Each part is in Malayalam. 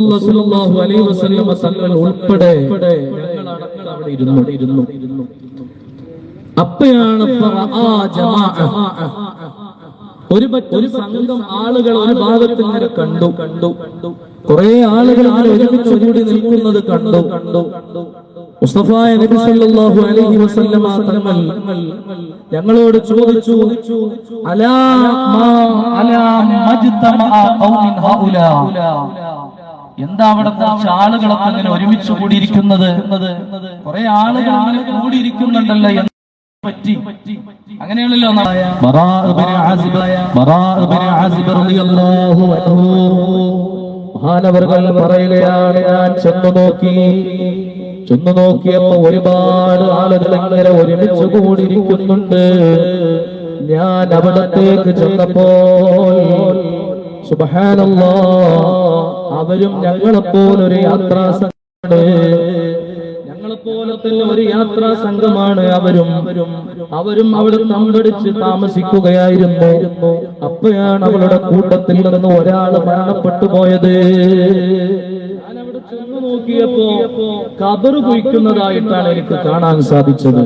സല്ലല്ലാഹു അലൈഹി വസല്ലം തങ്ങൾ ഉൾപ്പെടെ ഞങ്ങളടക്കം അവിടെ ഇരുന്നു. അപ്പോഴാണ് ഒരു സംഘം ആളുകൾ ഒരു ഭാഗത്ത് ഇങ്ങനെ കണ്ടു. കുറെ ആളുകൾ ഇങ്ങനെ ഒരുമിച്ച് കൂടി നിൽക്കുന്നത് കണ്ടു. മുസ്തഫായ നബി സല്ലല്ലാഹു അലൈഹി വസല്ലം തങ്ങൾ ഞങ്ങളോട് ചോദിച്ചു, അലാ മജ്തമഅ ഖൗമിൻ ഹൗലാ, എന്താ അവിടെ കുറച്ച് ആളുകളൊക്കെ അങ്ങനെ ഒരുമിച്ച് കൂടിയിരിക്കുന്നത്? കുറെ ആളുകൾ അങ്ങനെ കൂടിയിരിക്കുന്നുണ്ടല്ലോ, പറ്റി അങ്ങനെയാണല്ലോ. മഹാനവർകൾ പറയുകയാണ്, ഞാൻ ചെന്നു നോക്കിയപ്പോ ഒരുപാട് ആളുകൾ അങ്ങനെ ഒരുമിച്ച് കൂടിയിരിക്കുന്നുണ്ട്. ഞാൻ അവിടത്തേക്ക് ചെന്നപ്പോൾ സുബ്ഹാനല്ലാഹ്, അവരും ഞങ്ങളെപ്പോലൊരു യാത്രാ സംഘമാണ്. ഞങ്ങളെപ്പോലെ തന്നെ ഒരു യാത്രാ സംഘമാണ് അവരും അവിടെ തമ്പടിച്ച് താമസിക്കുകയായിരുന്നു. അപ്പോഴാണ് അവളുടെ കൂട്ടത്തിൽ നിന്ന് ഒരാൾ മരണപ്പെട്ടു പോയത്. ഞാനവിടെ ചെന്ന് നോക്കിയപ്പോ ഖബർ കുഴിക്കുന്നതായിട്ടാണ് എനിക്ക് കാണാൻ സാധിച്ചത്.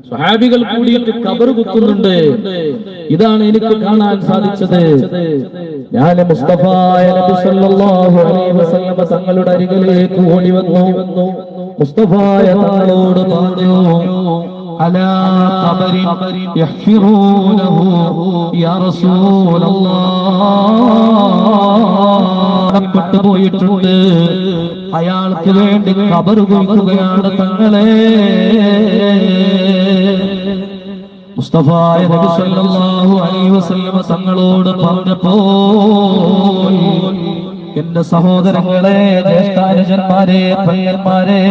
സ്വഹാബികൾ കൂടിയിട്ട് ഖബർ കുത്തുന്നുണ്ട്. ഇതാണ് എനിക്ക് കാണാൻ സാധിച്ചത്. ഞാൻ മുസ്തഫായ നബി സല്ലല്ലാഹു അലൈഹി വസല്ലം തങ്ങളുടെ അരികിലേക്ക് ഓടി വന്നു. മുസ്തഫായ തങ്ങളോട് പറഞ്ഞു, അലാ ഖബരി യഹ്ഫിറൂനഹു യാ റസൂലല്ലാഹ്, പെട്ടുപോയിട്ടുണ്ട്, അയാൾക്ക് വേണ്ടി ഖബർ കുഴിക്കുകയാണ് തങ്ങളെ. മുസ്തഫായ നബി സല്ലല്ലാഹു അലൈഹി വസല്ലം തങ്ങളോട് പറഞ്ഞപ്പോൾ, എന്റെ സഹോദരങ്ങളെ, ജ്യേഷ്ഠാനുജന്മാരെ, പയ്യന്മാരെ,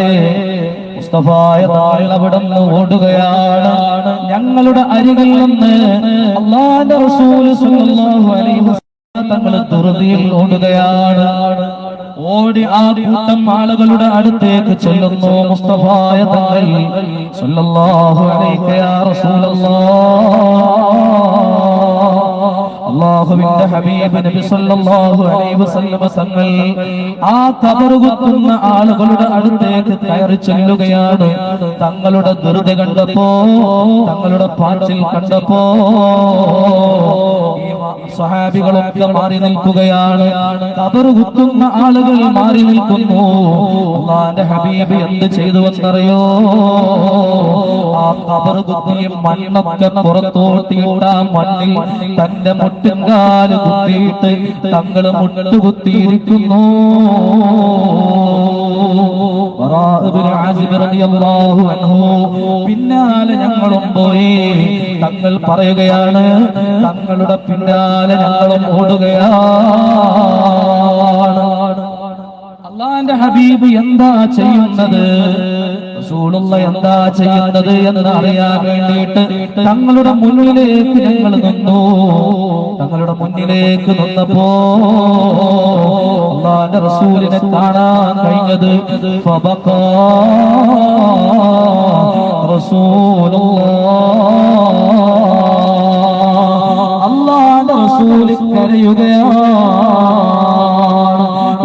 മുസ്തഫായ തങ്ങൾ അവിടെ നിന്ന് ഓടുകയാണ്. ഞങ്ങളുടെ അരികിൽ നിന്ന് അല്ലാഹുവിന്റെ റസൂൽ സല്ലല്ലാഹു അലൈഹി വസല്ലം തങ്ങൾ ധൃതിയിൽ ഓടുകയാണ്. ഓടി ആ കൂട്ടം ആളുകളുടെ അടുത്തേക്ക് ചെല്ലുന്നു. മുസ്തഫായ തങ്ങൾ സല്ലല്ലാഹു അലൈഹി യാ റസൂലല്ലാഹ്, അല്ലാഹുവിന്റെ ഹബീബ് നബി സല്ലല്ലാഹു അലൈഹി വസല്ലം തങ്ങൾ ആ ഖബർ കുത്തുന്ന ആളുകളുടെ അടുത്തേക്ക് കയറി ചെല്ലുകയാണ്. തങ്ങളുടെ ധൃതി കണ്ടപ്പോ, തങ്ങളുടെ പാച്ചിൽ കണ്ടപ്പോ സ്വഹാബികളൊക്കെ മാറി നിൽക്കുകയാണ്. ഖബർ കുത്തുന്ന ആളുകൾ മാറി നിൽക്കുന്നു. അല്ലാഹുവിന്റെ ഹബീബ് എന്ത് ചെയ്തുവെന്നറിയോ? ആ ഖബർ കുത്തിയ മണ്ണൊക്കെ പുറത്തോട്ടിയിട്ട മണ്ണിൽ തന്റെ മുട്ടുകാല് കുത്തിയിട്ട് തങ്ങൾ മുട്ടുകുത്തിയിരിക്കുന്നു. പിന്നാലെ ഞങ്ങളും പോയി. തങ്ങൾ പറയുകയാണ്, തങ്ങളുടെ പിന്നാലെ ഞങ്ങളും ഓടുകയാണ്. അല്ലാഹുവിന്റെ ഹബീബ് എന്താ ചെയ്യുന്നത്, റസൂലുള്ളാഹി എന്താ ചെയ്യുന്നത് എന്ന് അറിയാൻ വേണ്ടിയിട്ട് തങ്ങളുടെ മുന്നിലേക്ക് ഞങ്ങൾ നിന്നു. തങ്ങളുടെ മുന്നിലേക്ക് നിന്നപ്പോ അല്ലാഹുവിന്റെ റസൂലിനെ കാണാൻ കഴിഞ്ഞത് ഫബഖാ റസൂലുള്ളാഹ്, അല്ലാഹുവിന്റെ റസൂൽ കരയുകയാണ്.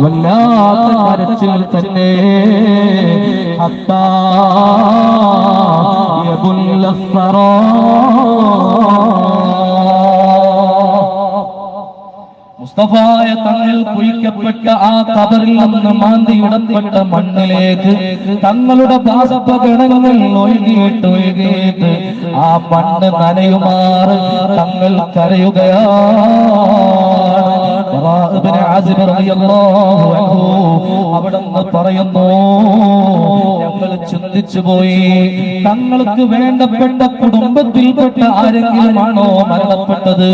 വല്ലാത്ത കരച്ചിൽ തന്നെ. ഹത്താ യബുല്ല ثرى, മുസ്തഫായ തങ്ങൾ കുഴിക്കപ്പെട്ട ആ ഖബറിൽ നിന്ന് മാന്തിയിടപ്പെട്ട മണ്ണിലേക്ക് തങ്ങളുടെ ബാഷ്പഗണങ്ങൾ ഒഴുകിയിട്ട് ആ മണ്ണ് നനയുമാറ് തങ്ങൾ കരയുകയാണ്. അവിടെന്ന് പറയുന്നു, ഞങ്ങൾ ചിന്തിച്ചു പോയി, തങ്ങൾക്ക് വേണ്ടപ്പെട്ട കുടുംബത്തിൽപ്പെട്ട ആരെങ്കിലുമാണോ മരണപ്പെട്ടത്,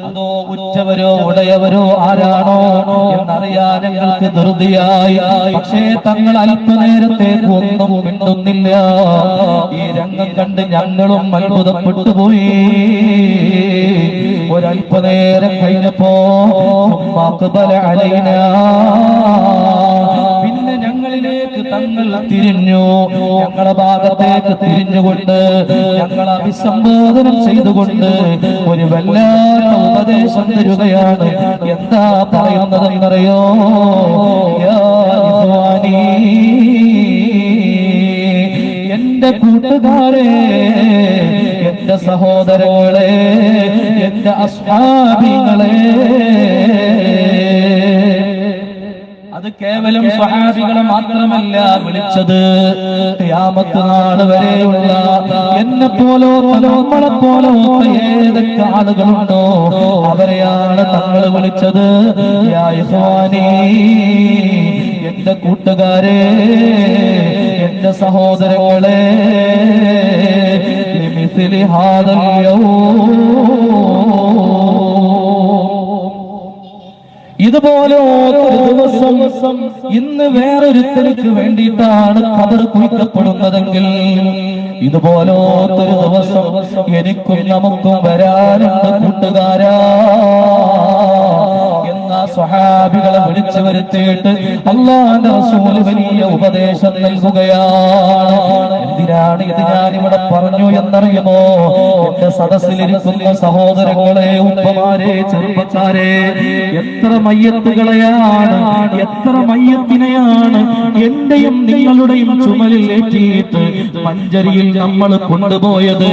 അതോ ഉറ്റവരോ ഉടയവരോ ആരാണോ എന്നറിയാൻ ഞങ്ങൾക്ക് ധൃതിയായി. പക്ഷേ തങ്ങൾ അല്പനേരത്തേക്ക് ഒന്നും മിണ്ടുന്നില്ല. ഈ രംഗം കണ്ട് ഞങ്ങളും അത്ഭുതപ്പെട്ടു പോയി. ഒരല്പനേരം കഴിഞ്ഞപ്പോ പിന്നെ ഞങ്ങളിലേക്ക് തങ്ങൾ തിരിഞ്ഞു. ഞങ്ങളുടെ ഭാഗത്തേക്ക് തിരിഞ്ഞുകൊണ്ട് ഞങ്ങളെ അഭിസംബോധന ചെയ്തുകൊണ്ട് ഒരു വല്ലാത്ത ഉപദേശം തരുകയാണ്. എന്താ പറയുന്നത് എന്നറിയോ? യാ ഇഖ്വാനി, എന്റെ കൂട്ടുകാരെ, എന്റെ സഹോദരങ്ങളെ, എന്റെ അസ്ഹാബികളെ. അത് കേവലം സ്വഹാബികളെ മാത്രമല്ല വിളിച്ചത്, ഖിയാമത്ത് നാൾ വരെയുള്ള എന്നെ പോലോ നമ്മളെ പോലോ ഏതൊക്കെ ആളുകളുണ്ടോ അവരെയാണ് തങ്ങൾ വിളിച്ചത്. യാ ഇഖ്വാനി, എന്റെ കൂട്ടുകാരെ, എന്റെ സഹോദരങ്ങളെ, ലിമിസ്ലി ഹാദൽ യൗം, ഇതുപോലെ ഒരു ദിവസം ഇന്ന് വേറൊരുത്തർക്ക് വേണ്ടിയിട്ടാണ് ഖബർ കുഴിക്കപ്പെടുന്നതെങ്കിൽ ഇതുപോലൊരു ദിവസം എനിക്കും നമുക്കും വരാനുണ്ട് കൂട്ടുകാരാ എന്ന സ്വഹാബികളെ വിളിച്ചു വരുത്തിയിട്ട് അല്ലാഹുവിന്റെ റസൂൽ വലിയ ഉപദേശം നൽകുകയാണ്. എന്തിനാണ് ഇത് ഞാനിവിടെ പറഞ്ഞു എന്നറിയുമോ? എന്റെ സദസ്സിലിരിക്കുന്ന സഹോദരങ്ങളെ, ഉപ്പമാരെ, ചെറുപ്പക്കാരെ, എത്ര മയ്യത്തുകളെയാണ്, എത്ര മയ്യത്തിനെയാണ് എന്റെയും നിങ്ങളുടെയും ചുമലിൽ ഏറ്റിയിട്ട് മഞ്ചരിയിൽ നമ്മൾ കൊണ്ടുപോയത്.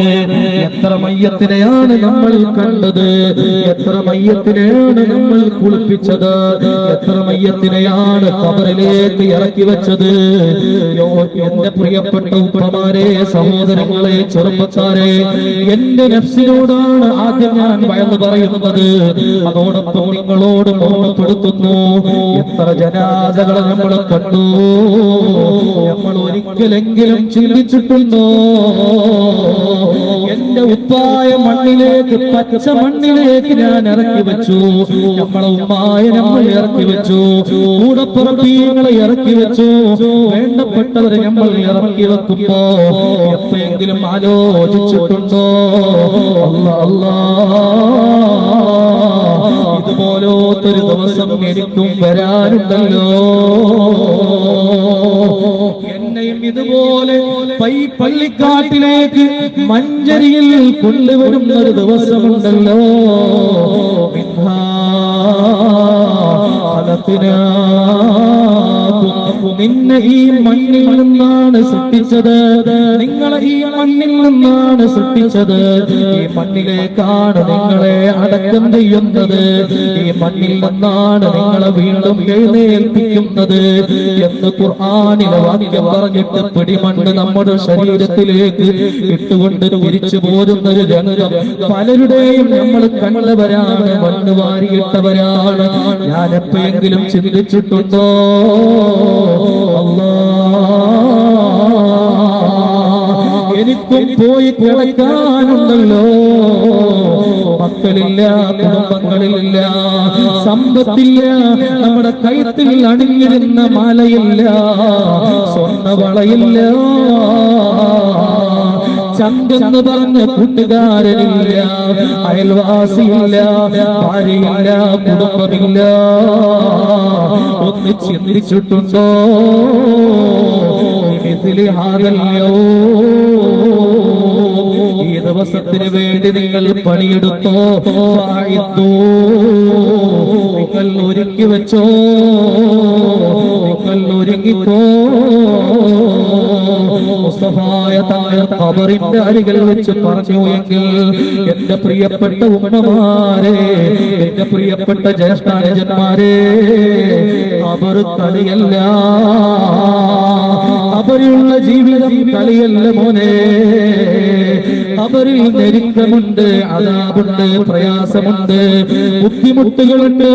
എത്ര മയ്യത്തിനെയാണ് നമ്മൾ കണ്ടത്, എത്ര മയ്യത്തിനെയാണ് നമ്മൾ കുളിപ്പിച്ചത്, എത്ര മയ്യത്തിനെയാണ് ഖബറിലേക്ക് ഇറക്കി വെച്ചത്. എന്റെ പ്രിയപ്പെട്ട ഉപ്പമാരെ, സഹോദരങ്ങളെ, ചെറുപ്പക്കാരെ, എന്റെ നഫ്സിനോടാണ് ആദ്യം ഞാൻ വയന്ന് പറയുന്നത്. അതോടൊപ്പം നിങ്ങളോട് ഓർമ്മപ്പെടുത്തുന്നു. എത്ര ജനാസകളെ നമ്മൾ കണ്ടു, നമ്മൾ ഒരിക്കലെങ്കിലും ചിന്തിച്ചിട്ടുണ്ടോ? എന്റെ ഉപ്പായ മണ്ണിലേക്ക്, പച്ച മണ്ണിലേക്ക് ഞാൻ ഇറക്കി വെച്ചു, നമ്മളെ ഉമ്മായ നമ്മൾ ഇറക്കി വെച്ചു, കൂടപ്പുറപ്പീങ്ങളെ ഇറക്കി വെച്ചു, വേണ്ടപ്പെട്ടവരെ നമ്മൾ ഇറക്കി വെക്കുമ്പോ എപ്പോഴെങ്കിലും ആലോചിച്ചിട്ടുണ്ടോ? ഇതുപോലൊരു ദിവസം എനിക്കും വരാനുണ്ടല്ലോ. എന്നെയും ഇതുപോലെ പള്ളിക്കാട്ടിലേക്ക് മഞ്ചരിയിൽ കൊണ്ടുവരുന്ന ഒരു ദിവസമുണ്ടല്ലോ. നിന്നെ ഈ മണ്ണിൽ നിന്നാണ് സൃഷ്ടിച്ചത്, നിങ്ങളെ ഈ മണ്ണിൽ നിന്നാണ് സൃഷ്ടിച്ചത്, ഈ മണ്ണിലേക്കാണ് നിങ്ങളെ അടക്കം ചെയ്യുന്നത്, ഈ മണ്ണിൽ നിന്നാണ് നിങ്ങളെ വീണ്ടും എഴുന്നേൽപ്പിക്കുന്നത് എന്ന് ഖുർആനിലെ വാക്യം പറഞ്ഞിട്ട് പിടിമണ്ണ് നമ്മുടെ ശരീരത്തിലേക്ക് ഇട്ടുകൊണ്ട് തിരിച്ചു പോരുന്നൊരു രംഗം പലരുടെയും നമ്മൾ കണ്ടവരാണ്, മണ്ണ് വാരിയിട്ടവരാണ്. ഞാൻ എപ്പോഴെങ്കിലും ചിന്തിച്ചിട്ടുണ്ടോ? എനിക്കും പോയി കിടക്കാനുണ്ടല്ലോ. മക്കളില്ല, കുടുംബങ്ങളിലില്ല, സമ്പത്തില്ല, നമ്മുടെ കഴുത്തിൽ അണിഞ്ഞിരുന്ന മാലയില്ല, സ്വർണ്ണവളയില്ല, ചന്തെന്ന് പറഞ്ഞ കൂട്ടുകാരനില്ല, അയൽവാസിയില്ല, ഭാര്യയില്ല, കുടുംബമില്ല. ഒന്ന് ചിന്തിച്ചിട്ടുണ്ടോ? ഈ ദിവസത്തിന് വേണ്ടി നിങ്ങൾ പണിയെടുത്തോ, നിങ്ങൾ ഒരുക്കി വെച്ചോ, നിങ്ങൾ ഒരുങ്ങിക്കോ. മുസ്തഫായ തങ്ങൾ ഖബറിന്റെ അരികിൽ വെച്ച് പറഞ്ഞു എങ്കിൽ എന്റെ പ്രിയപ്പെട്ട ഉമ്മമാരെ, എന്റെ പ്രിയപ്പെട്ട ജ്യേഷ്ഠാനുജന്മാരെ, ഖബർ കളിയല്ല, ഖബറിലുള്ള ജീവിതം കളിയല്ല മോനെ. ഖബറിൽ ഞെരുക്കമുണ്ട്, അദാബുണ്ട്, പ്രയാസമുണ്ട്, ബുദ്ധിമുട്ടുകളുണ്ട്,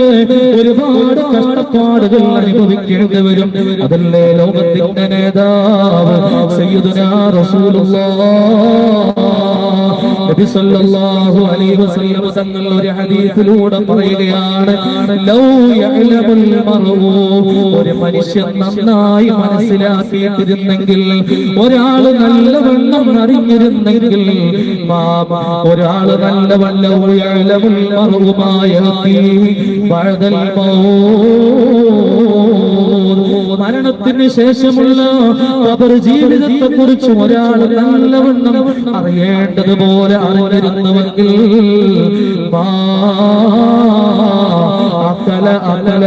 ഒരുപാട് കഷ്ടപ്പാടുകൾ അനുഭവിക്കേണ്ടി വരും. അതല്ലേ ലോകത്തിന്റെ നേതാവ് സയ്യിദുനാ റസൂലുള്ളാഹ് നബി സല്ലല്ലാഹു അലൈഹി വസല്ലം തങ്ങൾ ഒരു ഹദീസിലൂടെ പറയുകയാണ്, ലൗ യഅലമുൽ മർഉ, ഒരു മനുഷ്യൻ നന്നായി മനസ്സിലാക്കിയിരുന്നെങ്കിൽ, ഒരാൾ നല്ലവണ്ണം അറിഞ്ഞിരുന്നെങ്കിൽ, ഒരാൾ നല്ലവണ്ണം യഅലമുൽ മർഉ മാ യഅതി ബഅദൽ മൗത്ത്, മരണത്തിന് ശേഷമുള്ള ഖബർ ജീവിതത്തെ കുറിച്ച് ഒരാൾ നല്ലവണ്ണം അറിയേണ്ടതുപോലെ അറിഞ്ഞിരുന്നുവെങ്കിൽ, അകല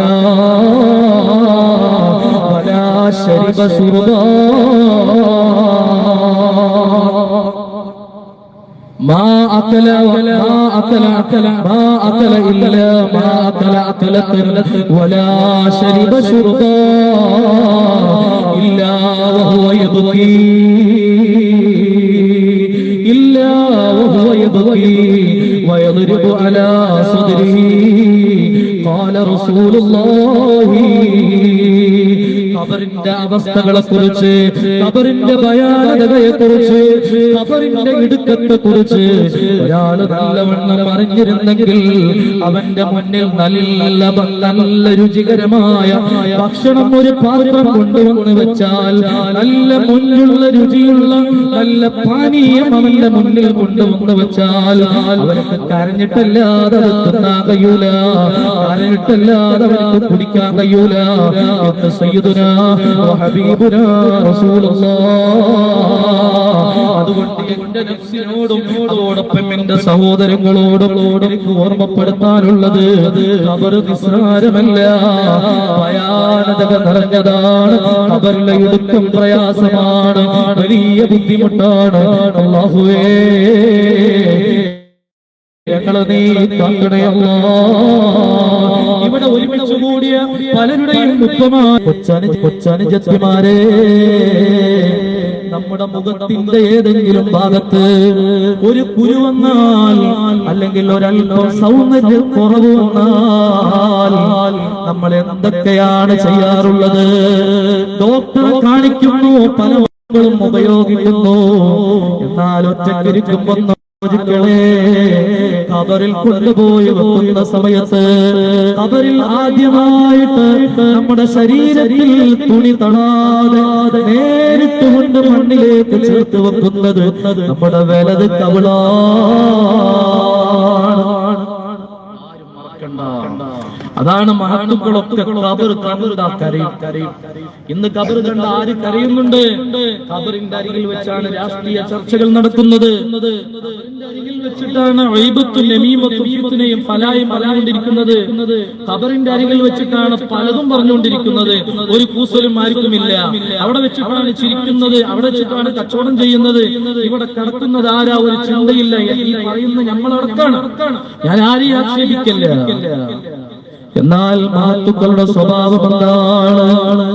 ശരിബ ശുർബാ ما أكل إلا ما أكل أكلة ولا شرب شربا إلا وهو يبكي ويضرب على صدره قال رسول الله ഖബറിന്റെ അവസ്ഥകളെക്കുറിച്ച്, ഖബറിന്റെ ഭയാനകതയെക്കുറിച്ച്, ഖബറിന്റെ ഇടുക്കത്തെക്കുറിച്ച് ഒരാൾ നല്ലവണ്ണം അറിഞ്ഞിരുന്നെങ്കിൽ അവന്റെ മുന്നിൽ നല്ല രുചികരമായ ഭക്ഷണം ഒരു പാത്രം കൊണ്ടുവന്ന് വെച്ചാൽ, നല്ല മുന്നിലുള്ള രുചിയുള്ള നല്ല പാനീയം അവന്റെ മുന്നിൽ കൊണ്ടുവന്ന് വെച്ചാൽ അവർക്ക് കരഞ്ഞിട്ടല്ലാതെ തിന്നാൻ കഴിയൂല, കരഞ്ഞിട്ടല്ലാതെ അവർക്ക് കുടിക്കാൻ കഴിയൂല. സയ്യിദുനാ ഹബീബുനാ റസൂലുള്ളാഹ്. അതുകൊണ്ട് എന്റെ നഫ്സിനോടും അതോടൊപ്പം എന്റെ സഹോദരങ്ങളോടും എനിക്ക് ഓർമ്മപ്പെടുത്താനുള്ളത്, ഖബർ നിസ്സാരമല്ല, ഭയാനക നിറഞ്ഞതാണ്. ഖബറിലെ ഇടുക്കം പ്രയാസമാണ്, വലിയ ബുദ്ധിമുട്ടാണ്. അല്ലാഹുവേ ഞങ്ങളെ നീ താങ്ങണേ അല്ലാഹ്. ഇവിടെ ഒരുമിച്ച് കൂടിയ പലരുടെയും കൊച്ചനുജത്തിമാരെ, നമ്മുടെ മുഖത്തിന്റെ ഏതെങ്കിലും ഭാഗത്ത് ഒരു കുരു വന്നാൽ, അല്ലെങ്കിൽ ഒരല്പം സൗന്ദര്യ കുറവ് വന്നാൽ നമ്മൾ എന്തൊക്കെയാണ് ചെയ്യാറുള്ളത്? ഡോക്ടറെ കാണിക്കുന്നു, പല മക്കളും ഉപയോഗിക്കുന്നു. എന്നാൽ ഒറ്റക്കിരിക്കുമ്പോൾ ഖബറിൽ കൊണ്ടുപോയി വെക്കുന്ന സമയത്ത്, ഖബറിൽ ആദ്യമായിട്ട് നമ്മുടെ ശരീരത്തിൽ തുണി തടാതെ നേരിട്ട് കൊണ്ട് മണ്ണിലേക്ക് ചേർത്ത് വെക്കുന്നത് നമ്മുടെ വലത് കവിളാണ്. അതാണ് മഹത്തുക്കളൊക്കെ ഖബർ കരയും. ഇന്ന് ഖബർ കണ്ട ആര് കരയുന്നുണ്ട്? ഖബറിന്റെ അരികിൽ വെച്ചാണ് രാഷ്ട്രീയ ചർച്ചകൾ നടക്കുന്നത്. ഖബറിന്റെ അരികിൽ വെച്ചിട്ടാണ് ഗൈബത്തും നമീമത്തും ഫിത്നയും ഫലായും പറഞ്ഞുകൊണ്ടിരിക്കുന്നത്. ഖബറിന്റെ അരികിൽ വെച്ചിട്ടാണ് പലതും പറഞ്ഞുകൊണ്ടിരിക്കുന്നത്. ഒരു കൂസലും ആർക്കുമില്ല. അവിടെ വെച്ചിട്ടാണ് ചിരിക്കുന്നത്, അവിടെ വെച്ചിട്ടാണ് കച്ചവടം ചെയ്യുന്നത്. ഇവിടെ കടക്കുന്നത് ആരാ? ഒരു ചിന്തയില്ല. ഈ പറയുന്ന നമ്മളടക്കാണ്. ഞാൻ ആരെയും ആക്ഷേപിക്കില്ല. എന്നാൽ മഹത്തുക്കളുടെ സ്വഭാവം എന്താണ്?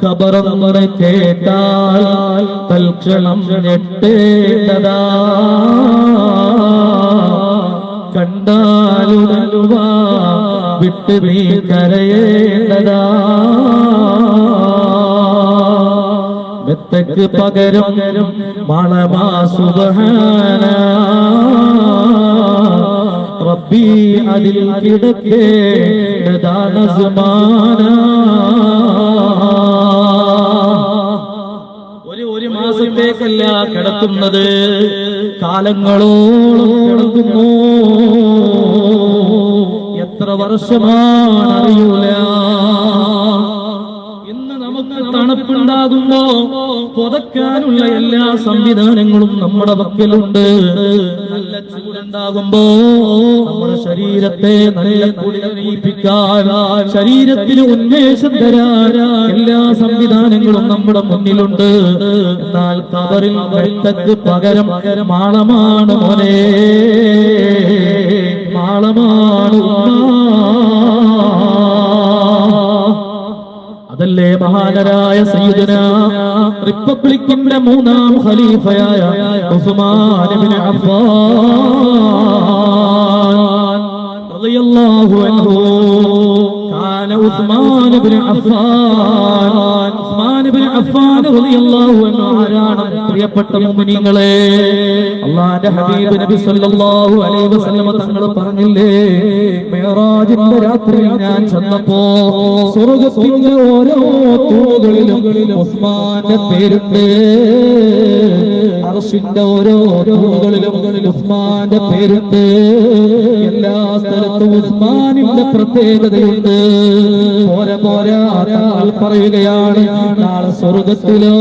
ഖബറെന്ന് കേട്ടാൽ തൽക്ഷണം ഞെട്ടേണ്ടതാ, കണ്ടാലുടലുവാ വിട്ട് നീ കരയേണ്ടതാ. മെത്തക്ക് പകരം മണമാ സുബ്ഹാന റബ്ബി അതിൽ കിടക്കേണ്ടതാണ് സുമാന. ഒരു മാസത്തേക്കല്ല കിടക്കുന്നത്, കാലങ്ങളോളം കിടക്കുന്നു. എത്ര വർഷമാണ് അറിയൂല. തണുപ്പുണ്ടാകുമ്പോ പുതക്കാനുള്ള എല്ലാ സംവിധാനങ്ങളും നമ്മുടെ പക്കലുണ്ട്. നല്ല ചൂടുണ്ടാകുമ്പോ നമ്മുടെ ശരീരത്തെ നല്ല കുളിരണിയിപ്പിക്കാൻ, ശരീരത്തിന് ഉന്മേഷം തരാൻ എല്ലാ സംവിധാനങ്ങളും നമ്മുടെ മുന്നിലുണ്ട്. എന്നാൽ ഖബറിൽ വെട്ടക്ക് പകരം മാളമാണ് മോനെ, മാളമാണ്. അതല്ലേ മഹാനരായ സയ്യിദുനാ റിപ്പബ്ലിക്കിന്റെ 3ാം ഖലീഫയായ ഉസ്മാൻ ഇബ്നു അഫ്ഫാൻ റളിയല്ലാഹു അൻഹു. കാന ഉസ്മാൻ ഇബ്നു അഫ്ഫാൻ റളിയല്ലാഹു അൻഹു ആരാണ്? പ്രിയപ്പെട്ട മുഅ്മിനീങ്ങളെ, അല്ലാഹുവിന്റെ ഹബീബ് നബി സല്ലല്ലാഹു അലൈഹി വസല്ലം തങ്ങൾ പറഞ്ഞില്ലേ, മിഅ്റാജിന്റെ രാത്രിയിൽ ഞാൻ ചെന്നപ്പോ സ്വർഗ്ഗത്തിന്റെ ഓരോ തൂണുകളിലും ഉസ്മാന്റെ പേരുണ്ട്. അർശിന്റെ ഓരോ തൂണുകളിലും ഉസ്മാന്റെ പേരുണ്ട്. എല്ലാ സ്ഥലത്തും ഉസ്മാനിന്റെ പ്രത്യേകതയുണ്ട്. പോരാ തങ്ങൾ പറയുകയാണ്, നാളെ സ്വർഗ്ഗത്തിലോ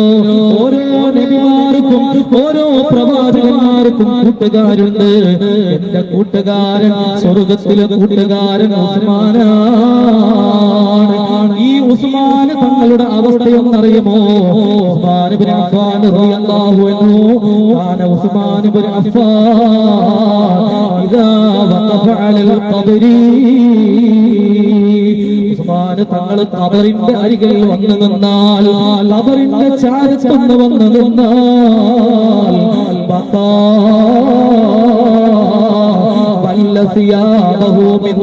ഓരോ നബിമാർക്കും ഓരോ പ്രവാചകന്മാർക്കും കൂട്ടുകാരുണ്ട്. എന്റെ കൂട്ടുകാരൻ, സ്വർഗ്ഗത്തിലെ കൂട്ടുകാരൻ ഉസ്മാനാണ്. ഈ ഉസ്മാൻ തങ്ങളുടെ അവസ്ഥയൊന്നറിയുമോ? ഉസ്മാൻ ഇബ്നു അഫ്ഫാൻ റളിയല്ലാഹു അൻഹു കാന ഉസ്മാൻ ഇബ്നു അഫ്ഫാൻ ഇദാ വഖഫ അലൽ ഖബരി ഉസ്മാൻ തങ്ങൾ ഖബറിന്റെ അരികിൽ വന്നു നിന്നാൽ, ഖബറിന്റെ ചാരത്തൊന്ന് വന്നു നിന്നാൽ ബല്ല സിയാബഹു മിൻ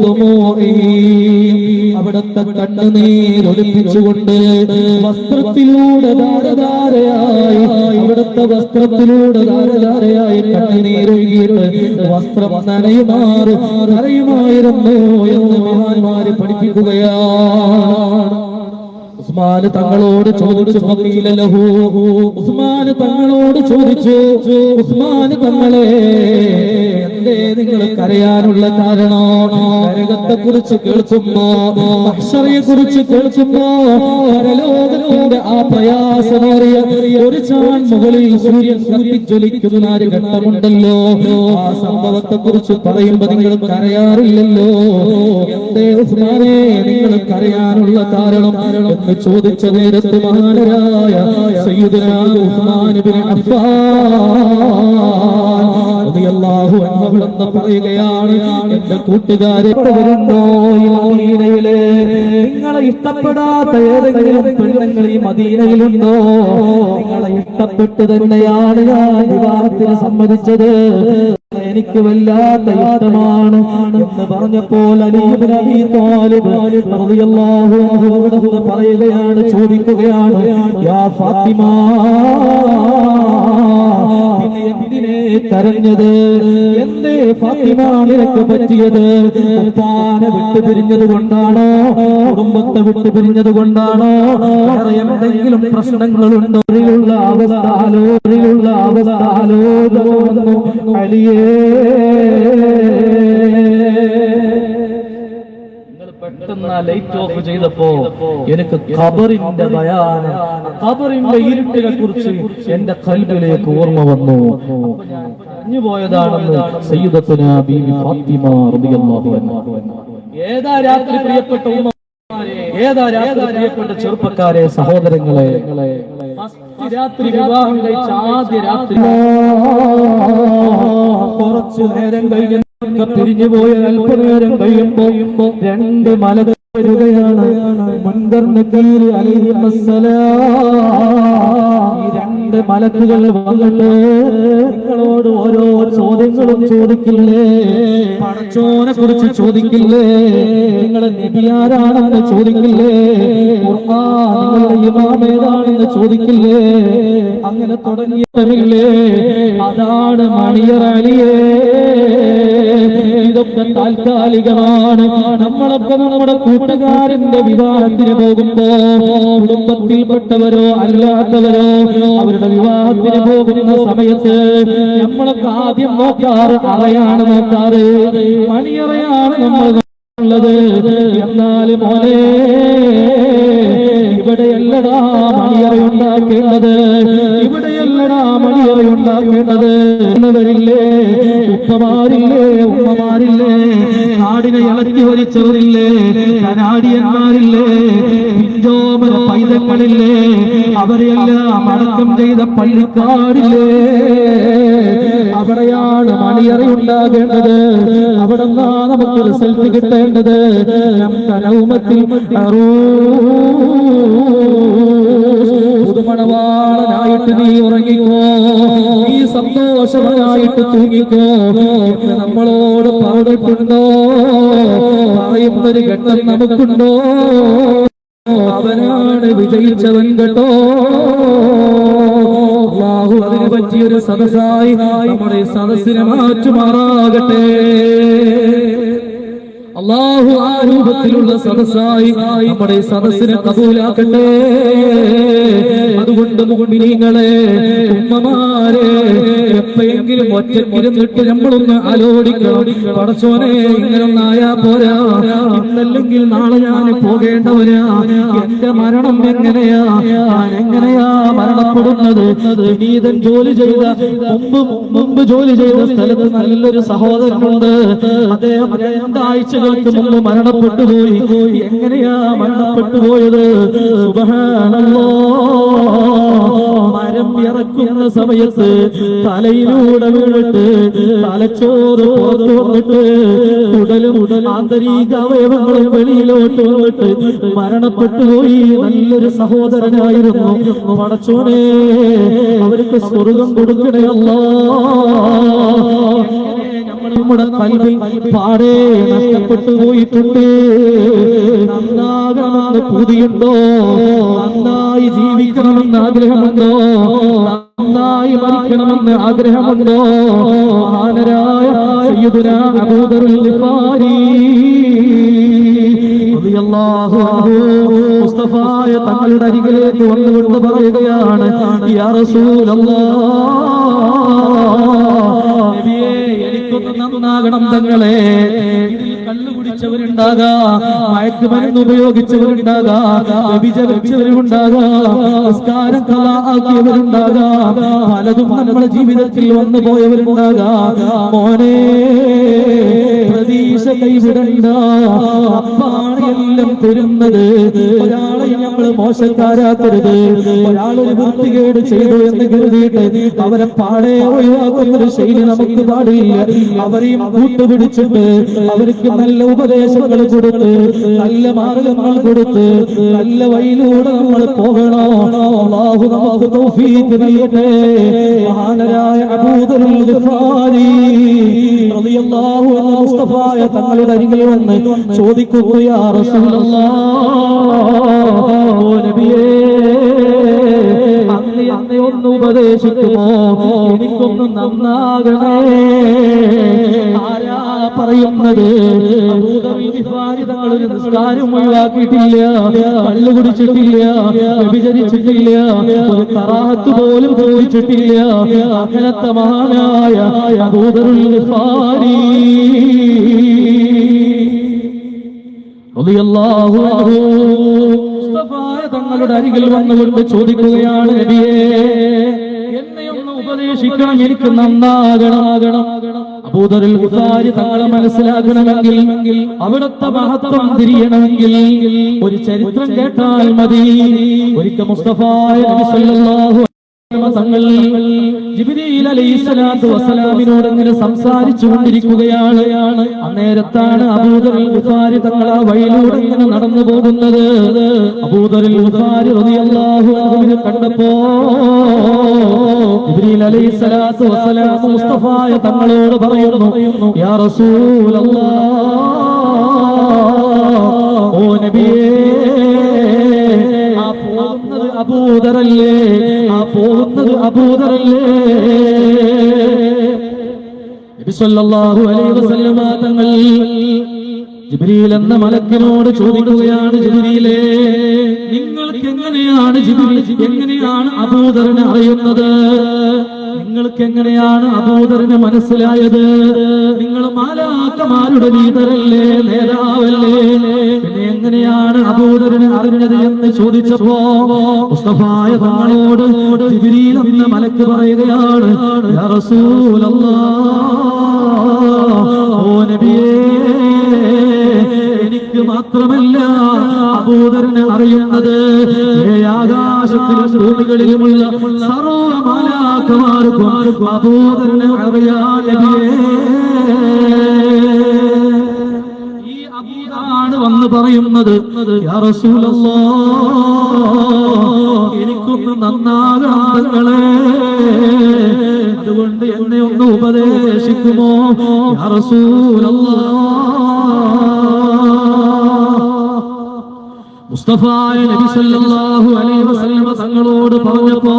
ദുമൂഇഹി അവിടുത്തെ കണ്ണുനീരൊലിപ്പിച്ചുകൊണ്ട് വസ്ത്രത്തിലൂടെ ധാരധാരയായി, അവിടുത്തെ വസ്ത്രത്തിലൂടെ ധാരധാരയായി കണ്ണുനീരൊഴുകിയിട്ട് വസ്ത്രം നനയുമായിരുന്നു എന്ന് മഹാന്മാര് പഠിപ്പിക്കുകയാണ്. ഉസ്മാൻ തങ്ങളോട് ചോദിച്ചു, ഉസ്മാൻ തങ്ങളോട് ചോദിച്ചു, ഉസ്മാൻ തങ്ങളെ എന്തേ നിങ്ങൾ കരയാനുള്ള കാരണോ? നരകത്തെ കുറിച്ച് കേൾക്കുമ്പോ, മഹ്ശറയെ കുറിച്ച് കേൾക്കുമ്പോ, പരലോകത്തിന്റെ ആ പ്രയാസമേറിയ ഒരു ചാൺ മുകളിൽ സൂര്യൻ കത്തിജ്വലിക്കുന്ന ഒരു ഘട്ടമുണ്ടല്ലോ, ആ സംഭവത്തെ കുറിച്ച് പറയുമ്പോ നിങ്ങൾ കരയാറില്ലല്ലോ. എന്തേ ഉസ്മാനെ നിങ്ങൾ കരയാനുള്ള കാരണം എന്ന് ചോദിച്ച നേരത്ത് മഹാനരായ സയ്യിദുനാ ഉസ്മാൻ ഇബ്നു അഫ്ഫാൻ റളിയല്ലാഹു അൻഹു എന്ന് പറയുകയാണ്, എന്റെ കൂട്ടുകാരെ വരുന്നോ ഈ മദീനയിലെ നിങ്ങളെ ഇഷ്ടപ്പെടാത്ത ഏതെങ്കിലും പെണ്ണുങ്ങൾ ഈ മദീനയിലുണ്ടോ? നിങ്ങളെ ഇഷ്ടപ്പെട്ട് തന്നെയാണ് ഞാൻ വിവാഹത്തിന് സമ്മതിച്ചത്, എനിക്ക് വല്ലാത്ത ഇഷ്ടമാണ് എന്ന് പറഞ്ഞപ്പോൾ അലി ഇബ്നു അബീ ത്വാലിബ് റളിയല്ലാഹു അൻഹു പറയുകയാണ്, ചോദിക്കുകയാണ്, യാ ഫാത്തിമ എന്തിനെ കരഞ്ഞത്? എന്തേ ഫാത്തിമ നിനക്ക് പറ്റിയത്? ഉപ്പാനെ വിട്ടുപിരിഞ്ഞത് കൊണ്ടാണോ? കുടുംബത്തെ വിട്ടുപിരിഞ്ഞത് കൊണ്ടാണോ? വേറെ എന്തെങ്കിലും പ്രശ്നങ്ങളുണ്ടോ? അവസ്ഥ അലിയേ, പെട്ടെന്ന് ലൈറ്റ് ഓഫ് ചെയ്തപ്പോ എനിക്ക് ഖബറിന്റെ ബയാനം, ഖബറിന്റെ ഇരുട്ടിനെ കുറിച്ച് എന്റെ ഖൽബിലേക്ക് ഓർമ്മ വന്നു. പോയതാണെന്ന് സയ്യിദത്തുനാ ബീവി ഫാത്തിമ റളിയല്ലാഹു അൻഹ. ഏതാ രാത്രി പ്രിയപ്പെട്ട ഉമ്മമാരെ, ഏതാ രാത്രി പ്രിയപ്പെട്ട ചെറുപ്പക്കാരെ, സഹോദരങ്ങളെ, രാത്രി വിവാഹം കഴിച്ച ആദ്യ രാത്രി കുറച്ചു നേരം കഴിഞ്ഞ് പിരിഞ്ഞു പോയ അല്പനേരം കഴിയുമ്പോ രണ്ട് മലകൾ വരികയാണ്. മുൻകർ നബീൽ അലൈഹിസ്സലാം, ഈ രണ്ട് മലക്കുകൾ വന്നിട്ട് നിങ്ങളോട് ഓരോ ചോദ്യങ്ങളും ചോദിക്കില്ലേ? പടച്ചോനെ കുറിച്ച് ചോദിക്കില്ലേ? നിങ്ങളെ നബി ആരാണെന്ന് ചോദിക്കില്ലേ? നിങ്ങളുടെ ഇമാം ഏതാണെന്ന് ചോദിക്കില്ലേ? അങ്ങനെ തുടങ്ങിയില്ലേ? അതാണ് മണിയറ അലിയേ. ഇതൊക്കെ താൽക്കാലികമാണ്. നമ്മളൊക്കെ നമ്മുടെ കൂട്ടുകാരന്റെ വിവാഹത്തിന് പോകുമ്പോ കുടുംബത്തിൽപ്പെട്ടവരോ അല്ലാത്തവരോ അവരുടെ വിവാഹത്തിന് പോകുന്ന സമയത്ത് നമ്മളൊക്കെ ആദ്യം നോക്കാറ് അറയാണ് നോക്കാറ്, മണിയറയാണ് നമ്മൾ ഉള്ളത്. എന്നാലും മോനെ ഇവിടെയല്ലടാ മണിയറയുണ്ടാക്കേണ്ടത്, ഇവിടെയല്ലടാ മണിയറയുണ്ടാക്കേണ്ടത്. എന്നവരില്ലേ, ഉപ്പമാരില്ലേ, ഉമ്മമാരില്ലേ, നാടിനെ ഇളക്കി വലിച്ചവരില്ലേ, കനാടിയന്മാരില്ലേ, പിഞ്ചോമന പൈതങ്ങളില്ലേ, അവരെയെല്ലാം അടക്കം ചെയ്ത പള്ളിക്കാരില്ലേ, അവിടെയാണ് മണിയറയുണ്ടാകേണ്ടത്. അവിടെ നിന്നാ നമുക്ക് റിസൾട്ട് കിട്ടേണ്ടത്. പുതുമണവാളനായിട്ട് നീ ഉറങ്ങിക്കോ, നീ സന്തോഷവനായിട്ട് തൂങ്ങിക്കോ എന്ന് നമ്മളോട് പറഞ്ഞിട്ടുണ്ടോ? പറയുന്നൊരു ഘട്ടം നമുക്കുണ്ടോ? അവനാണ് വിജയിച്ചവൻ കേട്ടോ. അല്ലാഹു അതിനെ പറ്റിയൊരു സദസ്സായി നമ്മുടെ സദസ്സിനെ മാറ്റുമാറാകട്ടെ. അല്ലാഹു ആ രൂപത്തിലുള്ള സദസ്സായി നമ്മുടെ സദസ്സിനെ കബൂലാക്കട്ടെ. അതുകൊണ്ട് മുഅ്മിനീങ്ങളെ, ഉമ്മമാരെ, എപ്പോഴെങ്കിലും ഒറ്റയ്ക്കിരുന്നിട്ട് നമ്മളൊന്ന് ആലോചിക്കണം. പടച്ചോനെ, ഇങ്ങനൊന്നായാ പോരാ, ഇന്നല്ലെങ്കിൽ നാളെ ഞാൻ പോകേണ്ടവരാ. എന്റെ മരണം എങ്ങനെയാ, ഞാൻ എങ്ങനെയാ മരണപ്പെടുന്നത്? വിനീതൻ ജോലി ചെയ്ത മുമ്പ് ജോലി ചെയ്ത സ്ഥലത്ത് നല്ലൊരു സഹോദരനുണ്ട്. അദ്ദേഹം 2 ആഴ്ചകൾക്ക് മുമ്പ് മരണപ്പെട്ടു പോയി. എങ്ങനെയാ മരണപ്പെട്ടു പോയത്? സുബ്ഹാനല്ലാഹ്, മരം ഇറക്കുന്ന സമയത്ത് തലയിലൂടെ വീണിട്ട് തലച്ചോറ് പുറത്തു വന്നിട്ട് ഉടലും ആന്തരിക അവയവങ്ങളും വെളിയിലോട്ട് വന്നിട്ട് മരണപ്പെട്ടു പോയി. നല്ലൊരു സഹോദരനായിരുന്നു. പടച്ചോനെ, അവർക്ക് സ്വർഗം കൊടുക്കണേ അല്ലാഹ്. നമ്മുടെ കൽവിൽ പാടെ നഷ്ടപ്പെട്ടു പോയിട്ടുണ്ട്. നന്നാകണമെന്ന് പൂതിയുണ്ടോ? നന്നായി ജീവിക്കണമെന്ന് ആഗ്രഹമുണ്ടോ? നന്നായി മരിക്കണമെന്ന് ആഗ്രഹമുണ്ടോ? മഹാനരായ സയ്യിദുനാ അബൂദറുൽ ഗിഫാരി റളിയല്ലാഹു അൻഹു മുസ്തഫായ തങ്ങളുടെ അരികിലേക്ക് വന്നുകൊണ്ട് പറയുകയാണ്, യാ റസൂലല്ലാഹ്, നബിയേ, എനിക്കൊന്ന് നന്നാകണം തങ്ങളെ. ഇതിൽ കള്ളു കുടിച്ചവരുണ്ടാകാം, മയക്കുമരുന്ന് ഉപയോഗിച്ചവരുണ്ടാകാം, വ്യഭിചരിച്ചവരുണ്ടാകാം, നിസ്കാരം കളാക്കിയവരുണ്ടാകാം, പലതും നമ്മുടെ ജീവിതത്തിൽ വന്നു പോയവരുണ്ടാകാം. മോനെ, പ്രതീക്ഷ കൈവിടണ്ട. അപ്പാണ് എല്ലാം തരുന്നത്. ഒരാളെ നമ്മൾ മോശക്കാരാക്കരുത്. ഒരാളൊരു വൃത്തികേട് ചെയ്തു എന്ന് കരുതിയിട്ട് അവരെ പാടെ ഒഴിവാക്കുന്നൊരു ശൈലി നമുക്ക് പാടില്ല. അവരെയും കൂട്ടുപിടിച്ചിട്ട് അവർക്ക് നല്ല ഉപദേശങ്ങൾ കൊടുത്ത്, നല്ല മാർഗങ്ങൾ കൊടുത്ത്, നല്ല വഴിയിലൂടെ നമ്മൾ പോകണോ. അല്ലാഹു നമുക്ക് തൗഫീഖ് നൽകട്ടെ. മഹാനരായ അബൂദറുൽ ഗിഫാരി റളിയല്ലാഹു അൻഹു മുസ്തഫായ തങ്ങളുടെ അരികിൽ വന്ന് ചോദിക്കുന്നു, യാ റസൂലല്ലാഹ്, ഓ നബിയേ, അങ്ങ് എന്നെ ഒന്ന് ഉപദേശിക്കുമോ? എനിക്കൊന്ന് നന്നാകണേ. ആരാ പറയുന്നത്? അബൂദറുൽ ഗിഫാരി തങ്ങൾ ഒരു നിസ്കാരം ഒഴിവാക്കിയിട്ടില്ല, കള്ളു കുടിച്ചിട്ടില്ല, വ്യഭിചരിച്ചിട്ടില്ല, ഒരു കറാഹത്ത് പോലും ചോദിച്ചിട്ടില്ല. അങ്ങനത്തെ മഹാനായ അബൂദറുൽ ഗിഫാരി റളിയല്ലാഹു അൻഹു മുസ്തഫായ തങ്ങളുടെ അരികിൽ വന്നുകൊണ്ട് ചോദിക്കുകയാണ്, നബിയേ, എന്നെയൊന്ന് ഉപദേശിക്കണം, എനിക്ക് നന്നാകണം. അബൂദറുൽ ഗിഫാരി തങ്ങളെ മനസ്സിലാക്കണമെങ്കിൽ, അവിടുത്തെ മഹത്വം തിരിയണമെങ്കിൽ ഒരു ചരിത്രം കേട്ടാൽ മതി. ഒരിക്കൽ മുസ്തഫായ നബി സല്ലല്ലാഹു തങ്ങൾ ജിബ്രീൽ അലൈഹിസ്സലാത്തു വസ്സലാമിനോട് ഇങ്ങനെ സംസാരിച്ചു കൊണ്ടിരിക്കുകയാണ്. അന്നേരത്താണ് അബൂദറുൽ ഗിഫാരി തങ്ങൾ ആ വഴിയിലൂടെ ഇങ്ങനെ നടന്നു പോകുന്നത്. അബൂദറുൽ ഗിഫാരി റളിയല്ലാഹു അൻഹു കണ്ടപ്പോ ജിബ്രീൽ അലൈഹിസ്സലാത്തു വസ്സലാം മുസ്തഫായ തങ്ങളോട് പറയുന്നു, യാ റസൂലല്ലാഹ്, ഓ നബിയേ, അബൂദറല്ലേ, ആ പോകുന്നത് അബൂദറല്ലേ? നബി സല്ലല്ലാഹു അലൈഹി വസല്ലം തങ്ങൾ ജിബ്രീൽ എന്ന മലക്കിനോട് ചോദിക്കുകയാണ്, ജിബ്രീലേ, നിങ്ങൾക്ക് എങ്ങനെയാണ് അബൂദറിനെ അറിയുന്നത്? നിങ്ങൾക്ക് എങ്ങനെയാണ് അബൂദറിനെ മനസ്സിലായത്? നിങ്ങൾ മാലാഖമാരുടെ ലീഡറല്ലേ, നേതാവല്ലേ? പിന്നെ എങ്ങനെയാണ് അബൂദറിനെ അറിഞ്ഞത് എന്ന് ചോദിച്ചപ്പോ മുസ്തഫായ തങ്ങളോട് ജിബ്രീൽ എന്ന മലക്ക് പറയുകയാണ്, യാ റസൂലല്ലാഹ്, ഓ നബിയേ, എനിക്ക് മാത്രമല്ല അബൂദറിനെ അറിയുന്നത്, ആകാശത്തിലും ഭൂമികളിലുമുള്ള സർവ്വ മാലാഖമാർക്കും അബൂദറിനെ അറിയാൻ നബിയേ. ഈ അബൂദറാണ് വന്ന് പറയുന്നത്, യാ റസൂലല്ലാഹ്, എനിക്കൊന്ന് നന്നാകണം തങ്ങളെ, അതുകൊണ്ട് എന്നെ ഒന്ന് ഉപദേശിക്കുമോ? യാ റസൂലല്ലാഹ്. മുസ്തഫായ നബി സല്ലല്ലാഹു അലൈഹി വസല്ലം തങ്ങളോട് പറഞ്ഞപ്പോ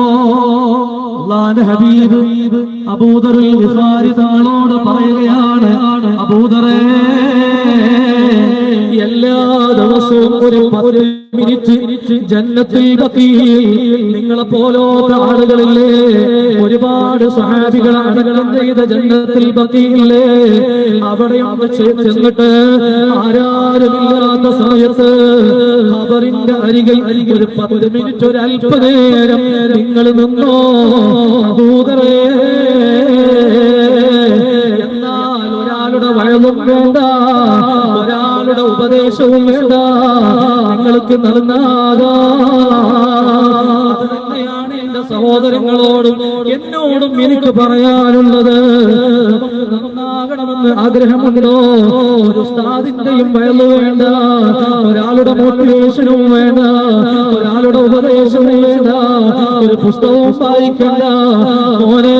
അല്ലാഹുവിന്റെ ഹബീബ് അബൂദറുൽ ഗിഫാരി തങ്ങളോട് പറയുകയാണ്, അബൂദറേ, എല്ലാ ദിവസവും ഒരു 10 മിനിറ്റ് ജന്നത്തുൽ ബഖീൽ നിങ്ങളെ പോലോത്ത ആളുകളില്ലേ ഒരുപാട് സ്വഹാബികൾ അടക്കം ചെയ്ത ജന്നത്തുൽ ബഖീലില്ലേ അവിടെയൊന്ന് ചെന്നിട്ട് ആരാരുമില്ലാത്ത സമയത്ത് ഖബറിന്റെ അരികിൽ ഒരു 10 മിനിറ്റ് ഒരു അല്പനേരം നിങ്ങൾ നിന്നോ അബൂദറേ. എന്നാൽ ഒരാളുടെ വഴലും വേണ്ട, ഒരാളുടെ ഉപദേശവും വേണ്ട, നിങ്ങൾക്ക് നടന്നാകാ. തന്നെയാണ് എന്റെ സഹോദരങ്ങളോടും എന്നോടും എനിക്ക് പറയാനുള്ളത്. നന്നാകണമെന്ന് ആഗ്രഹമുണ്ടോ? ഒരു ഉസ്താദിന്റെയും വയലു വേണ്ട, ഒരാളുടെ മോട്ടിവേഷനും വേണ്ട, ഒരാളുടെ ഉപദേശവും വേണ്ട, ഒരു പുസ്തകവും വായിക്കണ്ട. മോനെ,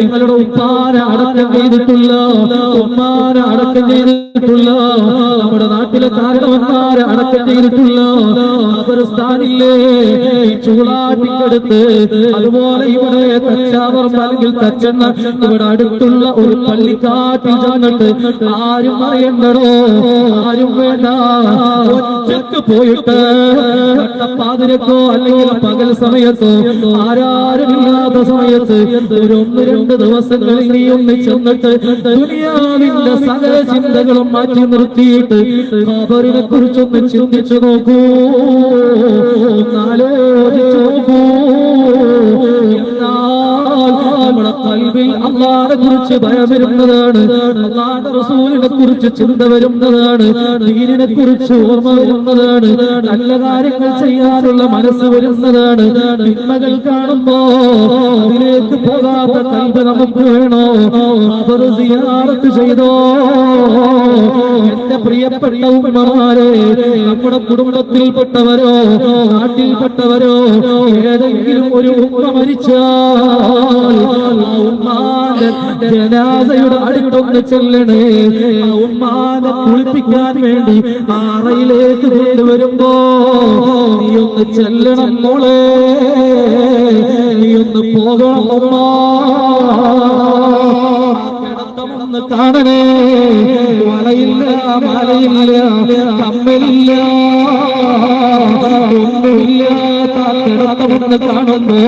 നിങ്ങളുടെ ഉപ്പാനെ അടക്കം ചെയ്തിട്ടില്ല, ഉമ്മാനെ അടക്കം ചെയ്തിട്ടില്ല, നമ്മുടെ നാട്ടിലെ കാരണവന്മാരെ അടക്കം ചെയ്തിട്ടില്ല. ഖബർസ്ഥാനില്ലേ ചൂളാട്ടിക്കടുത്ത്, അതുപോലെ ഇവിടെ തച്ചാവർ അല്ലെങ്കിൽ തച്ചെണ്ണ ഇവിടെ അടുത്തുള്ള ഒരു പള്ളിക്കാട്ടിൽ ചെന്നിട്ട് ആരും അറിയണ്ടടോ, ആരും വേണ്ട, ഒറ്റക്ക് പോയിട്ട് പാതിരക്കോ അല്ലെങ്കിൽ പകൽ സമയത്തോ ആരാരുമില്ലാത്ത സമയത്ത് ഒരു 1-2 ദിവസങ്ങളിൽ നീ ഒന്ന് ചെന്നിട്ട് ദുനിയാവിന്റെ സകല ചിന്തകളും മാറ്റി നിർത്തിയിട്ട് ഖബറിനെ കുറിച്ചൊന്ന് ചിന്തിച്ചു നോക്കൂ, ആലോചിച്ചു നോക്കൂ. നമ്മുടെ കൽബിൽ അല്ലാഹുവിനെ കുറിച്ച് ഭയം വരുന്നതാണ്, അല്ലാഹുവിന്റെ റസൂലിനെ കുറിച്ച് ചിന്ത വരുന്നതാണ്, ദീനിനെ കുറിച്ച് ഓർമ്മ വരുന്നതാണ്, നല്ല കാര്യങ്ങൾ ചെയ്യാനുള്ള മനസ്സ് വരുന്നതാണ്. തിന്മകൾ കാണുമ്പോ അതിലേക്ക് പോകാത്ത കൽബ് നമുക്ക് വേണോ? ഖബർ സിയാറത്ത് ചെയ്തോ? എന്റെ പ്രിയപ്പെട്ട ഉമ്മമാരെ, നമ്മുടെ കുടുംബത്തിൽപ്പെട്ടവരോ നാട്ടിൽപ്പെട്ടവരോ ഏതെങ്കിലും ഒരു ഉമ്മ മരിച്ചാൽ ഉമ്മാന്റെ ജനാസയുടെ അടുത്തൊന്ന് ചെല്ലണേ. ഉമ്മാനെ കുളിപ്പിക്കാൻ വേണ്ടി ആറയിലേക്ക് കൊണ്ടുവരുമ്പോ നീ ഒന്ന് ചെല്ലണം മോളെ, നീ ഒന്ന് പോകണം ഉമ്മ. കിടത്തമൊന്ന് കാണണേ, വളയില്ല, മലയില്ല, കമ്മലില്ല, ഒന്നുമില്ലാത്ത കിടത്തമൊന്ന് കാണുമ്പോ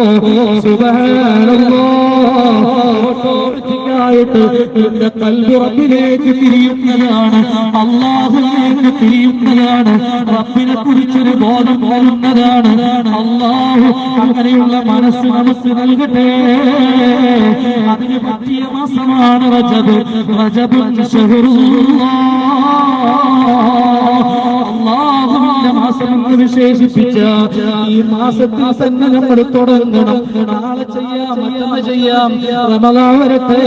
ഓട്ടോമാറ്റിക്കായിട്ട് എന്റെ കൽബ് റബ്ബിലേക്ക് തിരിയുന്നതാണ്, അല്ലാഹുവിലേക്ക് തിരിയുന്നതാണ്, റബ്ബിനെ കുറിച്ചൊരു ബോധം വരുന്നതാണ്. അല്ലാഹു അങ്ങനെയുള്ള മനസ്സ് മനസ്സ് നൽകട്ടെ. അതിന് പറ്റിയ മാസമാണ് റജബ്. റജബുൻ അല്ലാഹുവിന്റെ മാസം എന്ന് വിശേഷിപ്പിച്ച ഈ മാസത്തിൽ തന്നെ നമ്മൾ തുടങ്ങണം. നാളെ ചെയ്യാം, മറ്റന്നാൾ ചെയ്യാം, റമളാൻ വരട്ടെ,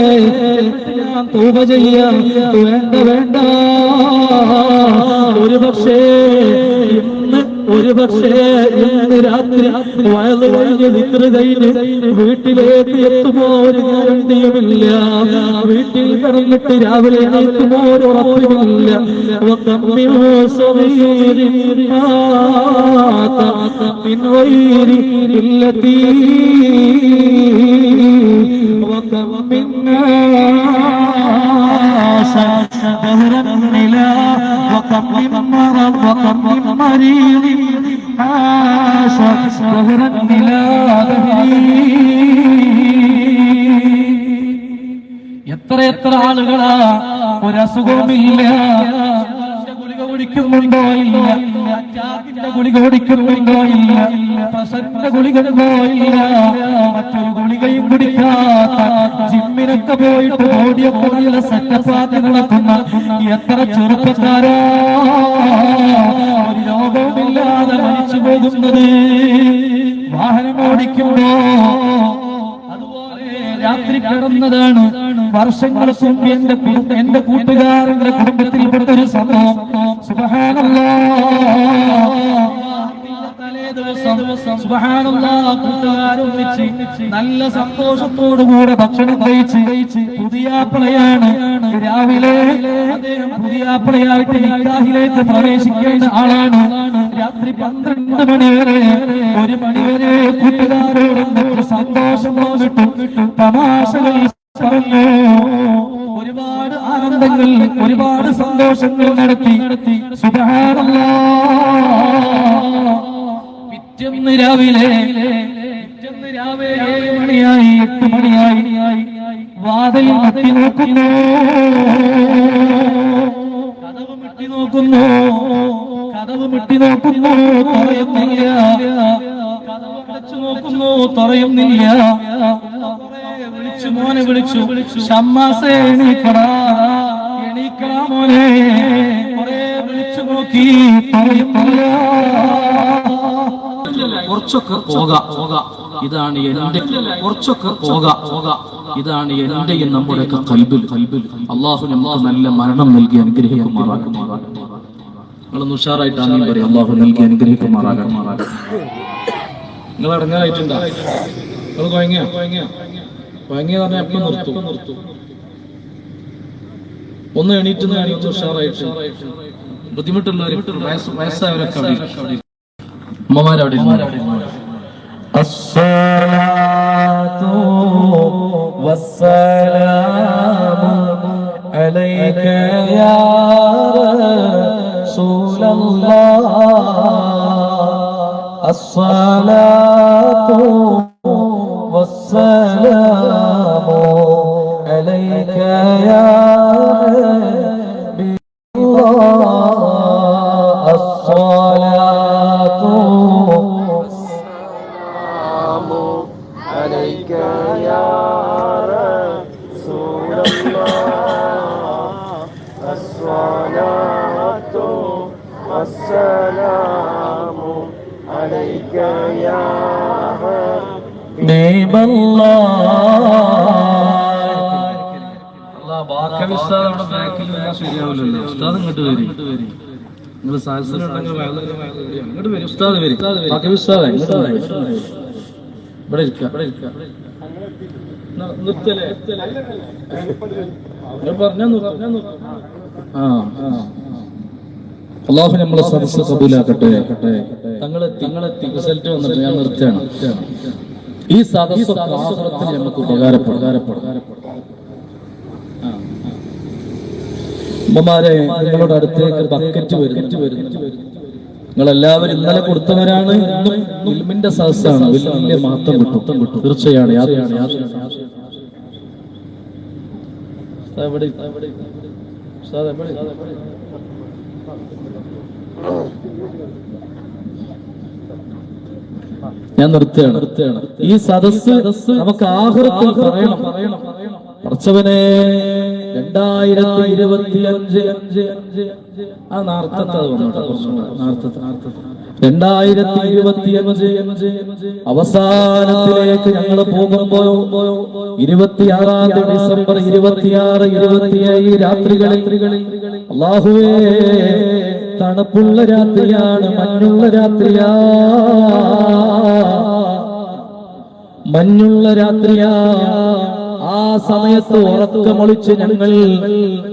തൗബ ചെയ്യാം. വേണ്ട വേണ്ട, ഒരുപക്ഷേ ഇന്ന് രാത്രി വയല് കഴിഞ്ഞ് ദിക്റ് കഴിഞ്ഞ് വീട്ടിലേക്ക് എത്തുമോ ഒരു ഗ്യാരണ്ടിയുമില്ല. വീട്ടിൽ കിടന്നിട്ട് രാവിലെ എണീക്കുമോ ഒരു ഉറപ്പുമില്ല. وكم من مرض وكم من مريض عاش دهرا بلا دهري. എത്ര ആളുകളാ ഒരസുഖവുമില്ല, ഗുളിക കുടിക്കുന്നുണ്ടോ ഇല്ല, അറ്റാക്കിന്റെ ഗുളിക കുടിക്കുന്നുണ്ടോ ഇല്ല, പ്രഷറിന്റെ ഗുളിക ഉണ്ടോ ഇല്ല, മറ്റൊരു ഗുളികയും കുടിക്കാത്ത, ജിമ്മിനൊക്കെ പോയിട്ട് ബോഡിയൊക്കെ നല്ല സെറ്റപ്പാക്കി നടക്കുന്ന എത്ര ചെറുപ്പക്കാരാ ഒരു രോഗവുമില്ലാതെ മരിച്ചു പോകുന്നത്. വാഹനം ഓടിക്കുമ്പോ രാത്രി കിടന്നതാണ്. വർഷങ്ങൾക്ക് മുമ്പ് എന്റെ കൂട്ടുകാരന്റെ കുടുംബത്തിൽപ്പെട്ട ഒരു സംഭവം. കൂട്ടുകാരൊന്നിച്ച് നല്ല സന്തോഷത്തോടുകൂടെ ഭക്ഷണം കഴിച്ച് പുതിയാപ്പിളയാണ്. രാവിലെ അദ്ദേഹം പുതിയാപ്പിളയായിട്ട് നിക്കാഹിലേക്ക് പ്രവേശിക്കേണ്ട ആളാണ്. രാത്രി 12 മണിവരെ 1 മണിവരെ കൂട്ടുകാരോട് സന്തോഷം വന്നിട്ട് തമാശകൾ പറഞ്ഞു. ഒരുപാട് ആനന്ദങ്ങൾ, ഒരുപാട് സന്തോഷങ്ങൾ നടത്തി. സുബ്ഹാനല്ലാഹ്. പിറ്റേന്ന് രാവിലെ 7 മണിയായി, 8 മണിയായി. വാതിൽ തട്ടി നോക്കുന്നു, കതവ് മുട്ടി നോക്കുന്നു, തുറയുന്നില്ല. കതവ് അടച്ചു നോക്കുന്നു, തുറയുന്നില്ല. മോനെ വിളിച്ചു, ഷമ്മാസേ എണീക്കടാ മോനെ. കുറെ വിളിച്ചു നോക്കി, പറയുന്നില്ല. കുറച്ചൊക്കെ പോകാം, ഇതാണ് എന്റെ, കുറച്ചൊക്കെ പോകാം, ഇതാണ് എന്റെയും നമ്മുടെയൊക്കെ കൽബിൽ. അള്ളാഹു നമുക്ക് നല്ല മരണം നൽകി അനുഗ്രഹിക്കുമാറാകട്ടെ. നിങ്ങളൊന്ന് ഉഷാറായിട്ട് ആമീൻ പറയും. അള്ളാഹു നൽകി അനുഗ്രഹിക്കുമാറാകട്ടെ. നിങ്ങൾ ഇറങ്ങാനായിട്ടുണ്ടോ? നിങ്ങൾ കുഴങ്ങിയ പറഞ്ഞാൽ എപ്പം നിർത്തും? ഒന്ന് എണീറ്റ് ഉഷാറായിട്ട്. ബുദ്ധിമുട്ടുള്ളവർ, വയസ്സായവരൊക്കെ അമ്മമാരവിടെ അസ്സലാത്തു വസ്സലാമു അലൈക യാ റസൂലല്ലാഹ്. അസ്സലാത്തു വസ്സലാമു അലൈക യാ ഹബീബല്ലാഹ്. അസ്സലാത്തു വസ്സലാമു അലൈക യാ റസൂലല്ലാഹ്. അസ്സലാത്തു വസ്സലാമു അലൈക യാ ശരിയാവില്ലല്ലോ. ഉസ്താദ് ഇങ്ങോട്ട് വരും. നിങ്ങൾ സാഹസിലുണ്ടെങ്കിൽ ഇങ്ങോട്ട് വരും. ഉസ്താദ് വരും. ഇവിടെ ഇരിക്ക. നിർത്തലേ പറഞ്ഞ. അള്ളാഹു നമ്മളെ സദസ്സ് കബൂലാക്കട്ടെ. തങ്ങളെത്തി റിസൾട്ട് വന്നിട്ട് ഞാൻ നിർത്തുകയാണ്. ഈ സദസ്സ് ആഖിറത്തിൽ നമുക്ക് ഉപകാരപ്പെടും. ഉമ്മമാരെ, നിങ്ങളുടെ അടുത്തേക്ക് ബക്കറ്റ് വരുന്നു. നിങ്ങളെല്ലാവരും ഇന്നലെ കൊടുത്തവരാണ്. ഇന്നും ഇൽമിന്റെ സദസ്സാണ്. വലിയ മാറ്റം കിട്ടും. തീർച്ചയാണ്. ഞാൻ നിർത്തുകയാണ്. ഈ സദസ്സ് നമുക്ക് ആഖിറത്തിൽ പറയണം. പറച്ചവനെ 2025 ആ നാർത്തത് വന്നോട്ടെ. 2025 അവസാനത്തിലേക്ക് ഞങ്ങൾ പോകുമ്പോ 26 ഡിസംബർ 26, 27 രാത്രികളിൽ അല്ലാഹുവേ തണുപ്പുള്ള രാത്രിയാണ്, മഞ്ഞുള്ള രാത്രിയാ. ആ സമയത്ത് ഉറക്കമൊളിച്ച് ഞങ്ങൾ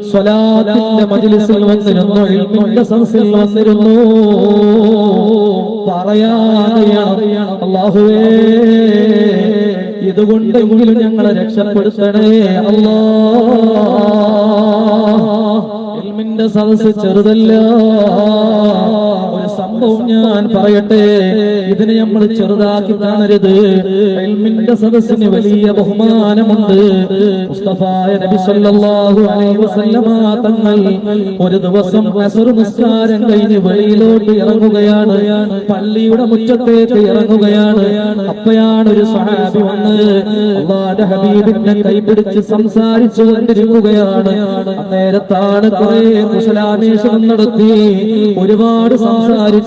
സ്വലാത്തിന്റെ മജ്‌ലിസിൽ വന്നിരുന്നു, ഇൽമിന്റെ സദസ്സിൽ വന്നിരുന്നു. പറയാതെയാണ് അല്ലാഹുവേ, ഇതുകൊണ്ടെങ്കിലും ഞങ്ങളെ രക്ഷപ്പെടുത്തണേ അല്ലാഹ്. ഇൽമിന്റെ സദസ്സ് ചെറുതല്ല. ഒരു സംഭവം ഞാൻ പറയട്ടെ, ഇതിനെ നമ്മൾ ചെറുതാക്കി കാണരുത്. ഇൽമിന്റെ സദസ്സിന് വലിയ ബഹുമാനമുണ്ട്. മുസ്തഫായ നബി സല്ലല്ലാഹു അലൈഹി വസല്ലമ തങ്ങൾ ഒരു ദിവസം അസ്ർ നിസ്കാരം കഴിഞ്ഞ് വെളിയിലോട്ട് ഇറങ്ങുകയാണ്. പള്ളിയുടെ മുറ്റത്തേക്ക് ഇറങ്ങുകയാണ്. അപ്പോഴാണ് ഒരു സ്വഹാബി വന്ന് അല്ലാഹുവിന്റെ ഹബീബിനെ കൈപിടിച്ച് സംസാരിച്ചു കൊണ്ടിരിക്കുകയാണ്. അന്നേരത്താണ് കുറെ കുശലാന്വേഷണം നടത്തി, ഒരുപാട് സംസാരിച്ചു.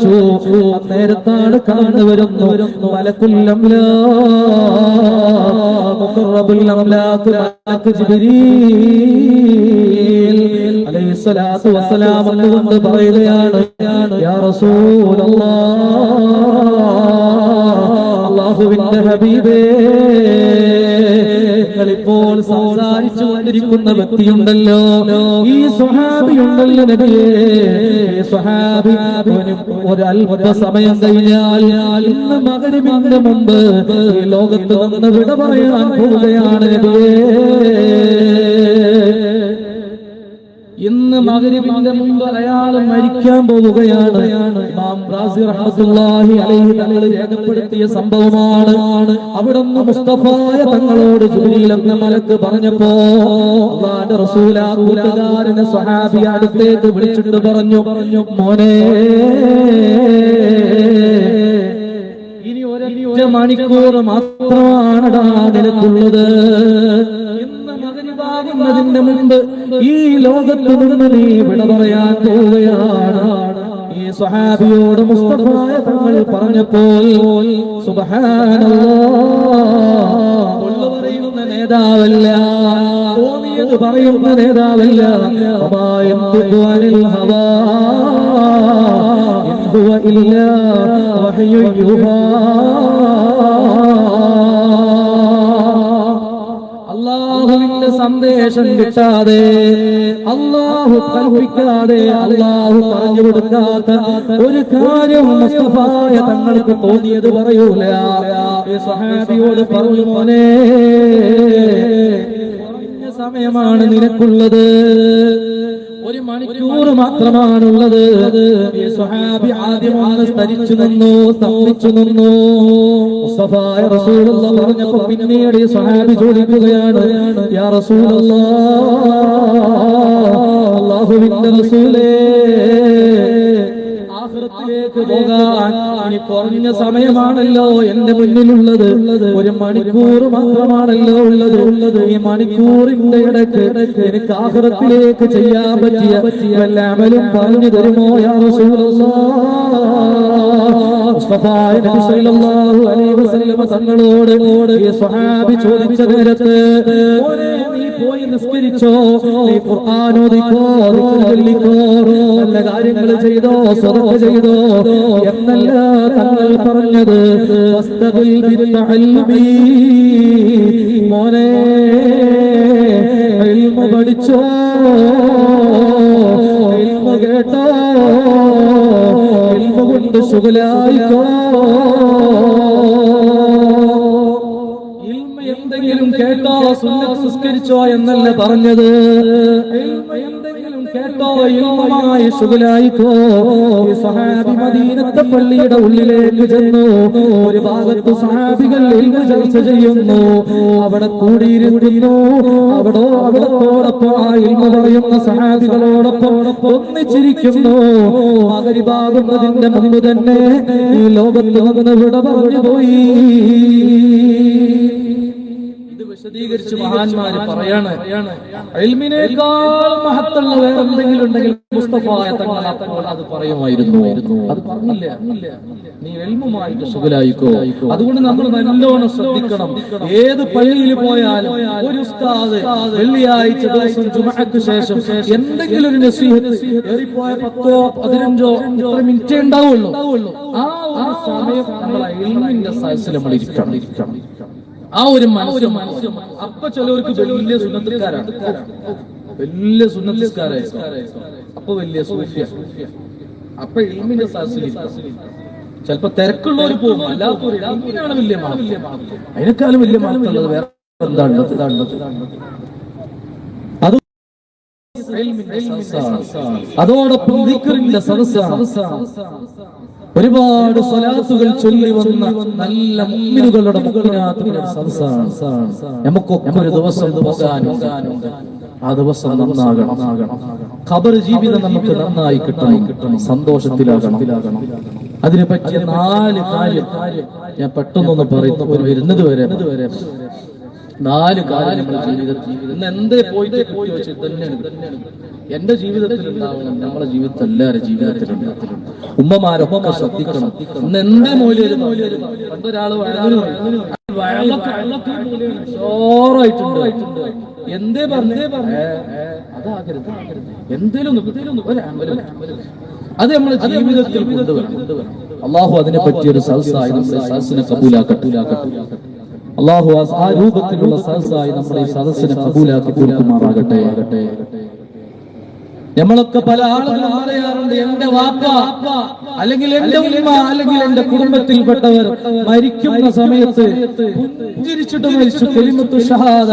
അന്നേരത്താണ് കടന്നു വരുന്നു മലക്കുൽ അംലാഖ് മുഖറബുൽ അംലാഖ് മലക്ക് ജിബ്രീൽ അലൈഹിസ്സലാത്തു വസ്സലാം എന്നുകൊണ്ട് പറയുകയാണ്, യാ റസൂലല്ലാഹ്, അല്ലാഹുവിന്റെ ഹബീബേ, ഇപ്പോൾ സംസാരിച്ചു കൊണ്ടിരിക്കുന്ന വ്യക്തിയുണ്ടല്ലോ, ഈ സ്വഹാബിയുണ്ടല്ലോ നബിയേ, ഈ സ്വഹാബി ഒരല്പ സമയം കഴിഞ്ഞാൽ ഇന്ന് മഗ്‌രിബിന്റെ മുമ്പ് ഈ ലോകത്ത് നിന്ന് വിട പറയാൻ പോവുകയാണ് നബിയേ. മഗ്‌രിബിന്റെ മുമ്പ് അയാൾ മരിക്കാൻ പോവുകയാണ്. ഇമാം റാസി റഹ്മത്തുള്ളാഹി അലൈഹി തങ്ങൾ രേഖപ്പെടുത്തിയ സംഭവമാണ്. അവിടുന്ന് മുസ്തഫായ തങ്ങളോട് ജിബ്രീൽ എന്ന മലക്ക് പറഞ്ഞപ്പോ അല്ലാഹുവിന്റെ റസൂൽ ആ കൂട്ടുകാരനെ സ്വഹാബി അടുത്തേക്ക് വിളിച്ചിട്ട് പറഞ്ഞു, മോനെ, ഇനി ഒരൊറ്റ മണിക്കൂർ മാത്രമാണടാ നിനക്കുള്ളത്. ഇന്ന് മഗ്‌രിബാകുന്നതിന്റെ മുമ്പ് ഈ ലോകത്ത് നിന്ന് നീ വിട പറയാൻ പോവുകയാണ്. ഈ സ്വഹാബിയോട് മുസ്തഫായ തങ്ങൾ പറഞ്ഞപ്പോൾ സുബ്ഹാനല്ലാഹ്, ഉള്ള പറയുന്ന നേതാവല്ല, തോന്നിയത് പറയുന്ന നേതാവല്ല. വമായംതുഅനിൽ ഹവാ ഇൻ ഹുവ ഇല്ലാ വഹ്യു യുഹാ. അല്ലാഹുവിന്റെ സന്ദേശം കിട്ടാതെ, അല്ലാഹു കൽപ്പിക്കാതെ, അല്ലാഹു പറഞ്ഞു കൊടുക്കാത്ത ഒരു കാര്യം മുസ്തഫായ തങ്ങൾക്ക് തോന്നിയത് പറയൂല. ഈ സ്വഹാബിയോട് പറഞ്ഞു, മോനെ, കുറഞ്ഞ സമയമാണ് നിനക്കുള്ളത്, ഒരു മണിക്കൂർ മാത്രമാണുള്ളത്. ഈ സ്വഹാബി ആദ്യം സ്തരിച്ചു നിന്നു, സ്തംഭിച്ചു നിന്നു. മുസ്തഫായ റസൂലുള്ളാഹി പറഞ്ഞപ്പോ പിന്നീട് ഈ സ്വഹാബി ചോദിക്കുകയാണ്, യാ റസൂലല്ലാഹ്, അല്ലാഹുവിന്റെ റസൂലേ, ആഖിറത്തിലേക്ക് പോകാൻ ഇനി കുറഞ്ഞ സമയമാണല്ലോ എന്റെ മുന്നിലുള്ളത്, ഒരു മണിക്കൂർ മാത്രമാണല്ലോ ഉള്ളത്. ഈ മണിക്കൂറിന്റെ ഇടയ്ക്ക് എനിക്ക് ആഖിറത്തിലേക്ക് ചെയ്യാൻ പറ്റിയ വല്ല അമലും പറഞ്ഞു തരുമോ യാ റസൂലല്ലാഹ്? മുസ്തഫായ നബി സല്ലല്ലാഹു അലൈഹി വസല്ലം തങ്ങളോട് ഈ സ്വഹാബി ചോദിച്ച നേരത്ത്, നീ പോയി നിസ്കരിച്ചോ, നീ ഖുർആൻ ഓതിക്കോ, ദിക്ർ ചൊല്ലിക്കോ, നല്ല കാര്യങ്ങൾ ചെയ്തോ, സദഖ ചെയ്തോ എന്നല്ല തങ്ങൾ പറഞ്ഞത്. വസ്തഖിൽ ബിത്തഅല്ലുമി, മോനെ, ഇൽമു പഠിച്ചോ, ഇൽമു കേട്ടോ, ഇൽമു കൊണ്ട് ശുഗലായിക്കോ. എന്തെങ്കിലും കേട്ടോ, സുന്നത്ത് നിസ്കരിച്ചോ എന്നല്ല പറഞ്ഞത്. എന്തെങ്കിലും കേട്ടോ, ഇൽമുമായി ശുഗലായിക്കോ. ഈ സ്വഹാബി മദീനത്തെ പള്ളിയുടെ ഉള്ളിലേക്ക് ചെന്നു. ഒരു ഭാഗത്ത് സ്വഹാബികൾ ഇൽമു ചർച്ച ചെയ്യുന്നു, അവിടെ കൂടിയിരിക്കുന്നു. അവിടത്തോടൊപ്പം ആ ഇൽമു പറയുന്ന സ്വഹാബികളോടൊപ്പം ഒന്നിച്ചിരിക്കുന്നു. മഗ്‌രിബാകുന്നതിന്റെ മുമ്പ് തന്നെ ഈ ലോകത്ത് നിന്ന് വിട പറഞ്ഞു പോയി. വിശദീകരിച്ച് മഹാന്മാര് പറയാണ്, ഇൽമിനേക്കാൾ മഹത്തുള്ള വേറെ എന്തെങ്കിലും ഉണ്ടെങ്കിൽ മുസ്തഫായ തങ്ങൾ അപ്പോൾ അത് പറയുമായിരുന്നു. അത് പറഞ്ഞില്ല, നീ ഇൽമുമായിട്ട് ശുഗലായിക്കോ. അതുകൊണ്ട് നമ്മൾ നല്ലോണം ശ്രദ്ധിക്കണം. ഏത് പള്ളിയിൽ പോയാലും ഒരു ഉസ്താദ് വെള്ളിയാഴ്ച ദിവസം ജുമുഅക്ക് ശേഷം എന്തെങ്കിലും ഒരു നസീഹത്ത്, ഏറിപ്പോയ 10 15 മിനിറ്റ് ഉണ്ടാവുള്ളൂ. ആ ഒരു സമയം നമ്മൾ ഇൽമിന്റെ സദസ്സിൽ നമ്മൾ ഇരിക്കണം. ആ ഒരു മനസ്സും അപ്പൊ ചിലവർക്ക് വലിയ സുന്നത്തക്കാരാണ്, വലിയ സുന്നത്തക്കാരായി, അപ്പൊ വലിയ സൂഫിയ, അപ്പൊ ഇൽമിന്റെ സദസ്സിൽ ചിലപ്പോ തിരക്കുള്ളവർ പോകും, അല്ലാത്തവർ ഇൽമിനാണ് വലിയ മഹത്വം. അതിനേക്കാളും വലിയ മഹത്വമുള്ളത് വേറെ എന്താണ്? അതോടൊപ്പം ദിക്റിന്റെ സദസ്സാണ്. ഒരുപാട് സ്വലാത്തുകൾ ചൊല്ലി വന്ന നല്ല മുഅ്മിനുകളുടെ മുഖ്യനാഥിന്റെ സദസ്സാണ്. നമുക്കൊക്കെ ഒരു ദിവസം പോകാനുണ്ട്. ആ ദിവസം നന്നാകണം. ഖബർ ജീവിതം നമുക്ക് നന്നായി കിട്ടണം, സന്തോഷത്തിലാകണം. അതിനെ പറ്റിയ 4 കാര്യം ഞാൻ പെട്ടെന്നൊന്ന് പറയുന്നു. ഒരു വരുന്നത് വരെ 4 കാര്യം നമ്മുടെ ജീവിതത്തിൽ ഇന്ന് എന്തേ പോയിട്ട് തന്നെയാണ് എന്റെ ജീവിതത്തിൽ ഉണ്ടാവണം, നമ്മുടെ ജീവിതത്തിൽ എല്ലാവരുടെ ജീവിതത്തിലുണ്ട്. ഉമ്മമാരൊക്കെ ശ്രദ്ധിക്കണം. ഇന്ന് എന്തേ മൂല്യം പണ്ടൊരാള് ചോറായിട്ടുണ്ട്, എന്തേ പറഞ്ഞേ അതാകരുത്. എന്തേലും അത് നമ്മുടെ ജീവിതത്തിൽ കൊണ്ടുവരണം. അള്ളാഹു അതിനെ പറ്റിയൊരു സദസ്സായി നമ്മുടെ സദസ്സിനെ കബൂലാക്കട്ടെ. അള്ളാഹു ആ രൂപത്തിലുള്ള സദസ്സായി നമ്മുടെ ഈ സദസ്സിനെ കബൂലാക്കി തീർക്കുമാറാകട്ടെ. നമ്മളൊക്കെ പല ആളുകളും പറയാറുണ്ട്, എന്റെ വാപ്പ അല്ലെങ്കിൽ എന്റെ ഉമ്മ അല്ലെങ്കിൽ എന്റെ കുടുംബത്തിൽപ്പെട്ടവർ മരിക്കുന്ന സമയത്ത് പുഞ്ചിരിച്ചിട്ട് മരിച്ചു, കലിമത്തു ഷഹാദ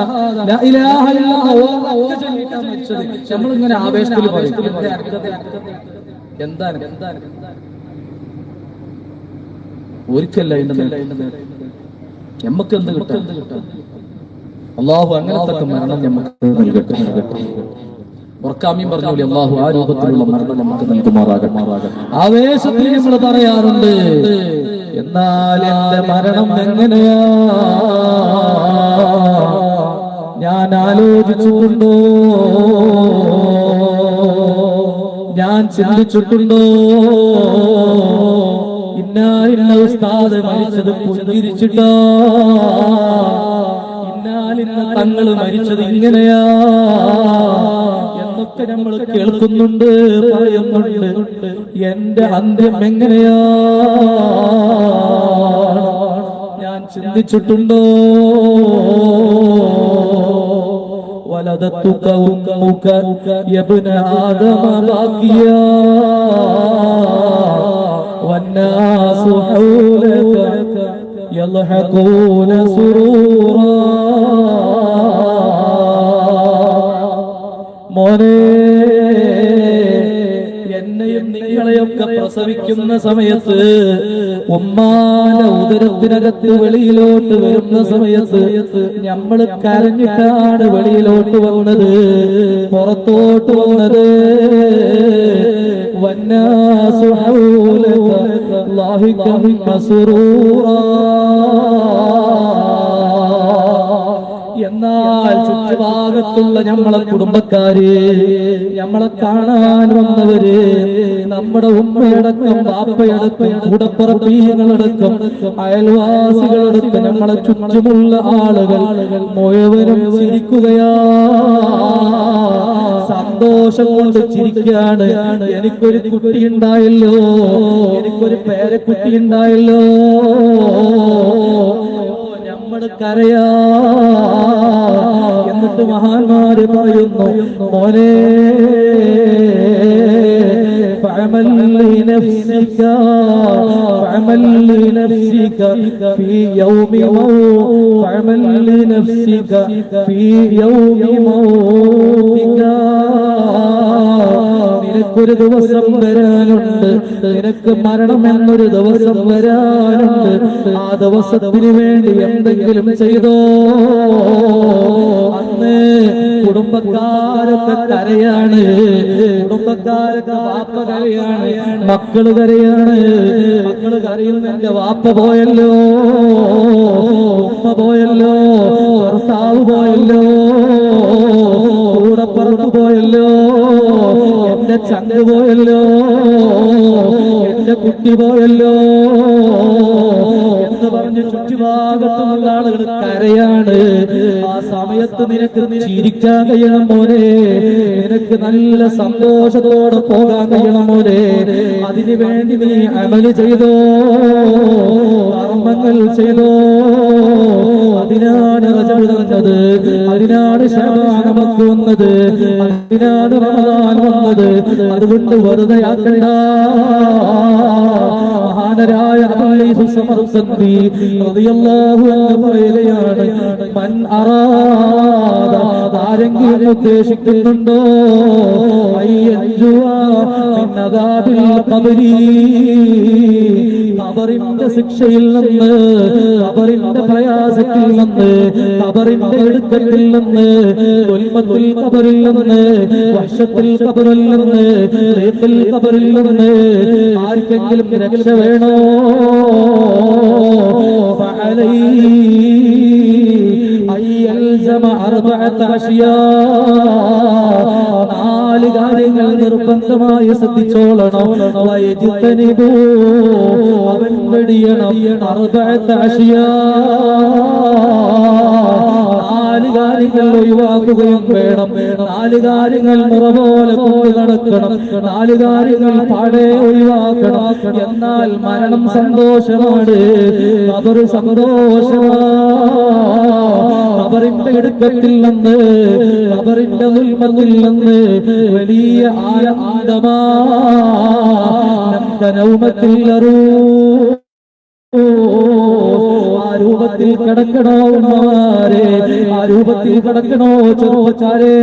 ലാ ഇലാഹ ഇല്ലല്ലാഹ് മരിച്ചത്. നമ്മളിങ്ങനെ ആവേശത്തിൽ പറയും, എന്താണ് ഒരിക്കല്ല നമ്മക്ക് എന്ത് കിട്ടാം? അള്ളാഹു അങ്ങനത്തെ മരണം നമുക്ക് നൽകട്ടെ. ഉറക്കാമീൻ പറഞ്ഞൂലേ, അള്ളാഹു ആ രൂപത്തിലുള്ള മരണം നമുക്ക് നൽകുമാറാകട്ടെ. ആവേശത്തിൽ നമ്മൾ പറയാറുണ്ട്, എന്നാൽ എന്റെ മരണം എങ്ങനെയാ ഞാൻ ആലോചിച്ചിട്ടുണ്ടോ, ഞാൻ ചിന്തിച്ചിട്ടുണ്ടോ? ഇന്ന ഉസ്താദ് മരിച്ചത് പുഞ്ചിരിച്ചിട്ടോ, ഇന്ന തങ്ങള് മരിച്ചത് ഇങ്ങനെയാ എന്നൊക്കെ നമ്മൾ കേൾക്കുന്നുണ്ട്, പറയുന്നുണ്ട്. എന്റെ അന്ത്യം എങ്ങനെയാ ഞാൻ ചിന്തിച്ചിട്ടുണ്ടോ? വലദത്തുക ഉമ്മുക യബ്ന ആദമ ബാക്കിയാ വന്നാസു ഹൗലക യൽഹഖൂന സുറൂറാ. മോനെ, എന്നെയും നിങ്ങളെയൊക്കെ പ്രസവിക്കുന്ന സമയത്ത് ഉമ്മാന്റെ ഉദരത്തിനകത്ത് വെളിയിലോട്ട് വരുന്ന സമയത്ത് നമ്മൾ കരഞ്ഞിട്ടാണ് വെളിയിലോട്ട് വന്നത്, പുറത്തോട്ട് വന്നത്. വന്നാസു ഹൗലക ളാഹിഖ സുറൂറാ. എന്നാൽ ചുറ്റുഭാഗത്തുള്ള നമ്മളെ കുടുംബക്കാര്, നമ്മളെ കാണാൻ വന്നവര്, നമ്മുടെ ഉമ്മയടക്കം ബാപ്പയടക്കം കൂടപ്പറപ്പീങ്ങളടക്കം അയൽവാസികളടക്കം നമ്മളെ ചുറ്റുമുള്ള ആളുകൾ മുഴുവനും ചിരിക്കുകയാ, സന്തോഷം കൊണ്ട് ചിരിക്കാണ്. എനിക്കൊരു കുട്ടി ഉണ്ടായല്ലോ, എനിക്കൊരു പേരക്കുട്ടി ഉണ്ടായല്ലോ. കരയാ. എന്നിട്ട് മഹാന്മാര് പറയുന്നു, മോനെ ഫഅമൽ ലിനഫ്സിക ഫഅമൽ ലിനഫ്സിക ഫീ യൗമി ഫഅമൽ ലിനഫ്സിക ഫീ യൗമി മൗതിക. നിനക്കൊരു ദിവസം വരാനുണ്ട്, നിനക്ക് മരണം എന്നൊരു ദിവസം വരാനുണ്ട്. ആ ദിവസത്തിന് വേണ്ടി എന്തെങ്കിലും ചെയ്തോ. അന്ന് കുടുംബക്കാരൊക്കെ കരയാണ്, കുടുംബക്കാരൊക്കെ വാപ്പ കരയാണ്, മക്കള് കരയാണ്. മക്കള് കരയുന്ന എന്റെ വാപ്പ പോയല്ലോ, ഉമ്മ പോയല്ലോ, ഭർത്താവ് പോയല്ലോ, കൂടപ്പുറത്ത് പോയല്ലോ, എന്റെ ചങ്ക് പോയല്ലോ, എന്റെ കുട്ടി പോയല്ലോ എന്ന് പറഞ്ഞ് ചുറ്റുഭാഗത്തുള്ള ആളുകൾ കരയാണ്. ആ സമയത്ത് നിനക്ക് ചിരിക്കാൻ കഴിയണം മോനെ, നിനക്ക് നല്ല സന്തോഷത്തോടെ പോകാൻ കഴിയണം മോനെ. അതിനു വേണ്ടി നീ അമല് ചെയ്തോ, കർമ്മങ്ങൾ ചെയ്തോ. അതിനാണ് റജബ് വന്നത്, അതിനാണ് ശഅബാൻ നമുക്ക് വന്നത്, അതിനാണ് റമദാൻ വന്നത്. അതുകൊണ്ട് വെറുതെ ആക്കണ്ട. മഹാനരായ അബൂലൈസ് സമർഖന്ദി റളിയല്ലാഹു അൻഹു പറയുകയാണ്, മൻ അറാദ, ആരെങ്കിലും ഉദ്ദേശിക്കുന്നുണ്ടോ, അയ്യജുവാ മിൻ അദാബിൽ ഖബരി, ഖബറിന്റെ ശിക്ഷയിൽ നിന്ന്, ഖബറിന്റെ പ്രയാസത്തിൽ നിന്ന്, ഖബറിന്റെ ഇടുക്കത്തിൽ നിന്ന്, ഉൽമത്തുൽ ഖബറിൽ നിന്ന്, വഹ്ശത്തുൽ ഖബറിൽ നിന്ന്, റീഖുൽ ഖബറിൽ നിന്ന് ആർക്കെങ്കിലും രക്ഷ വേണോ, ഫഅലൈഹി അയ്യൽസമ അർബഅത അശ്യാ. 4 കാര്യങ്ങൾ നിർബന്ധമായി ശ്രദ്ധിച്ചോളണം. വയജ്തനിബു, അവൻ വെടിയണം, അർബഅത അശ്യാ, 4 കാര്യങ്ങൾ ഒഴിവാക്കുകയും വേണം. 4 കാര്യങ്ങൾ മുറ പോലെ കൊണ്ട് നടക്കണം, 4 കാര്യങ്ങൾ പാടെ ഒഴിവാക്കണം. എന്നാൽ മരണം സന്തോഷമാണ്, അതൊരു സന്തോഷമാണ്. അവരിന്റെ ഇടുക്കത്തിൽ നിന്ന് അവരിന്റെ ദുൽമത്തിൽ നിന്ന് വലിയ ആനന്ദമാ നൗമത്തിൽ ആ രൂപത്തിൽ കിടക്കണോ ഉമ്മമാരെ, ആ രൂപത്തിൽ കിടക്കണോ ചെറുപ്പക്കാരെ.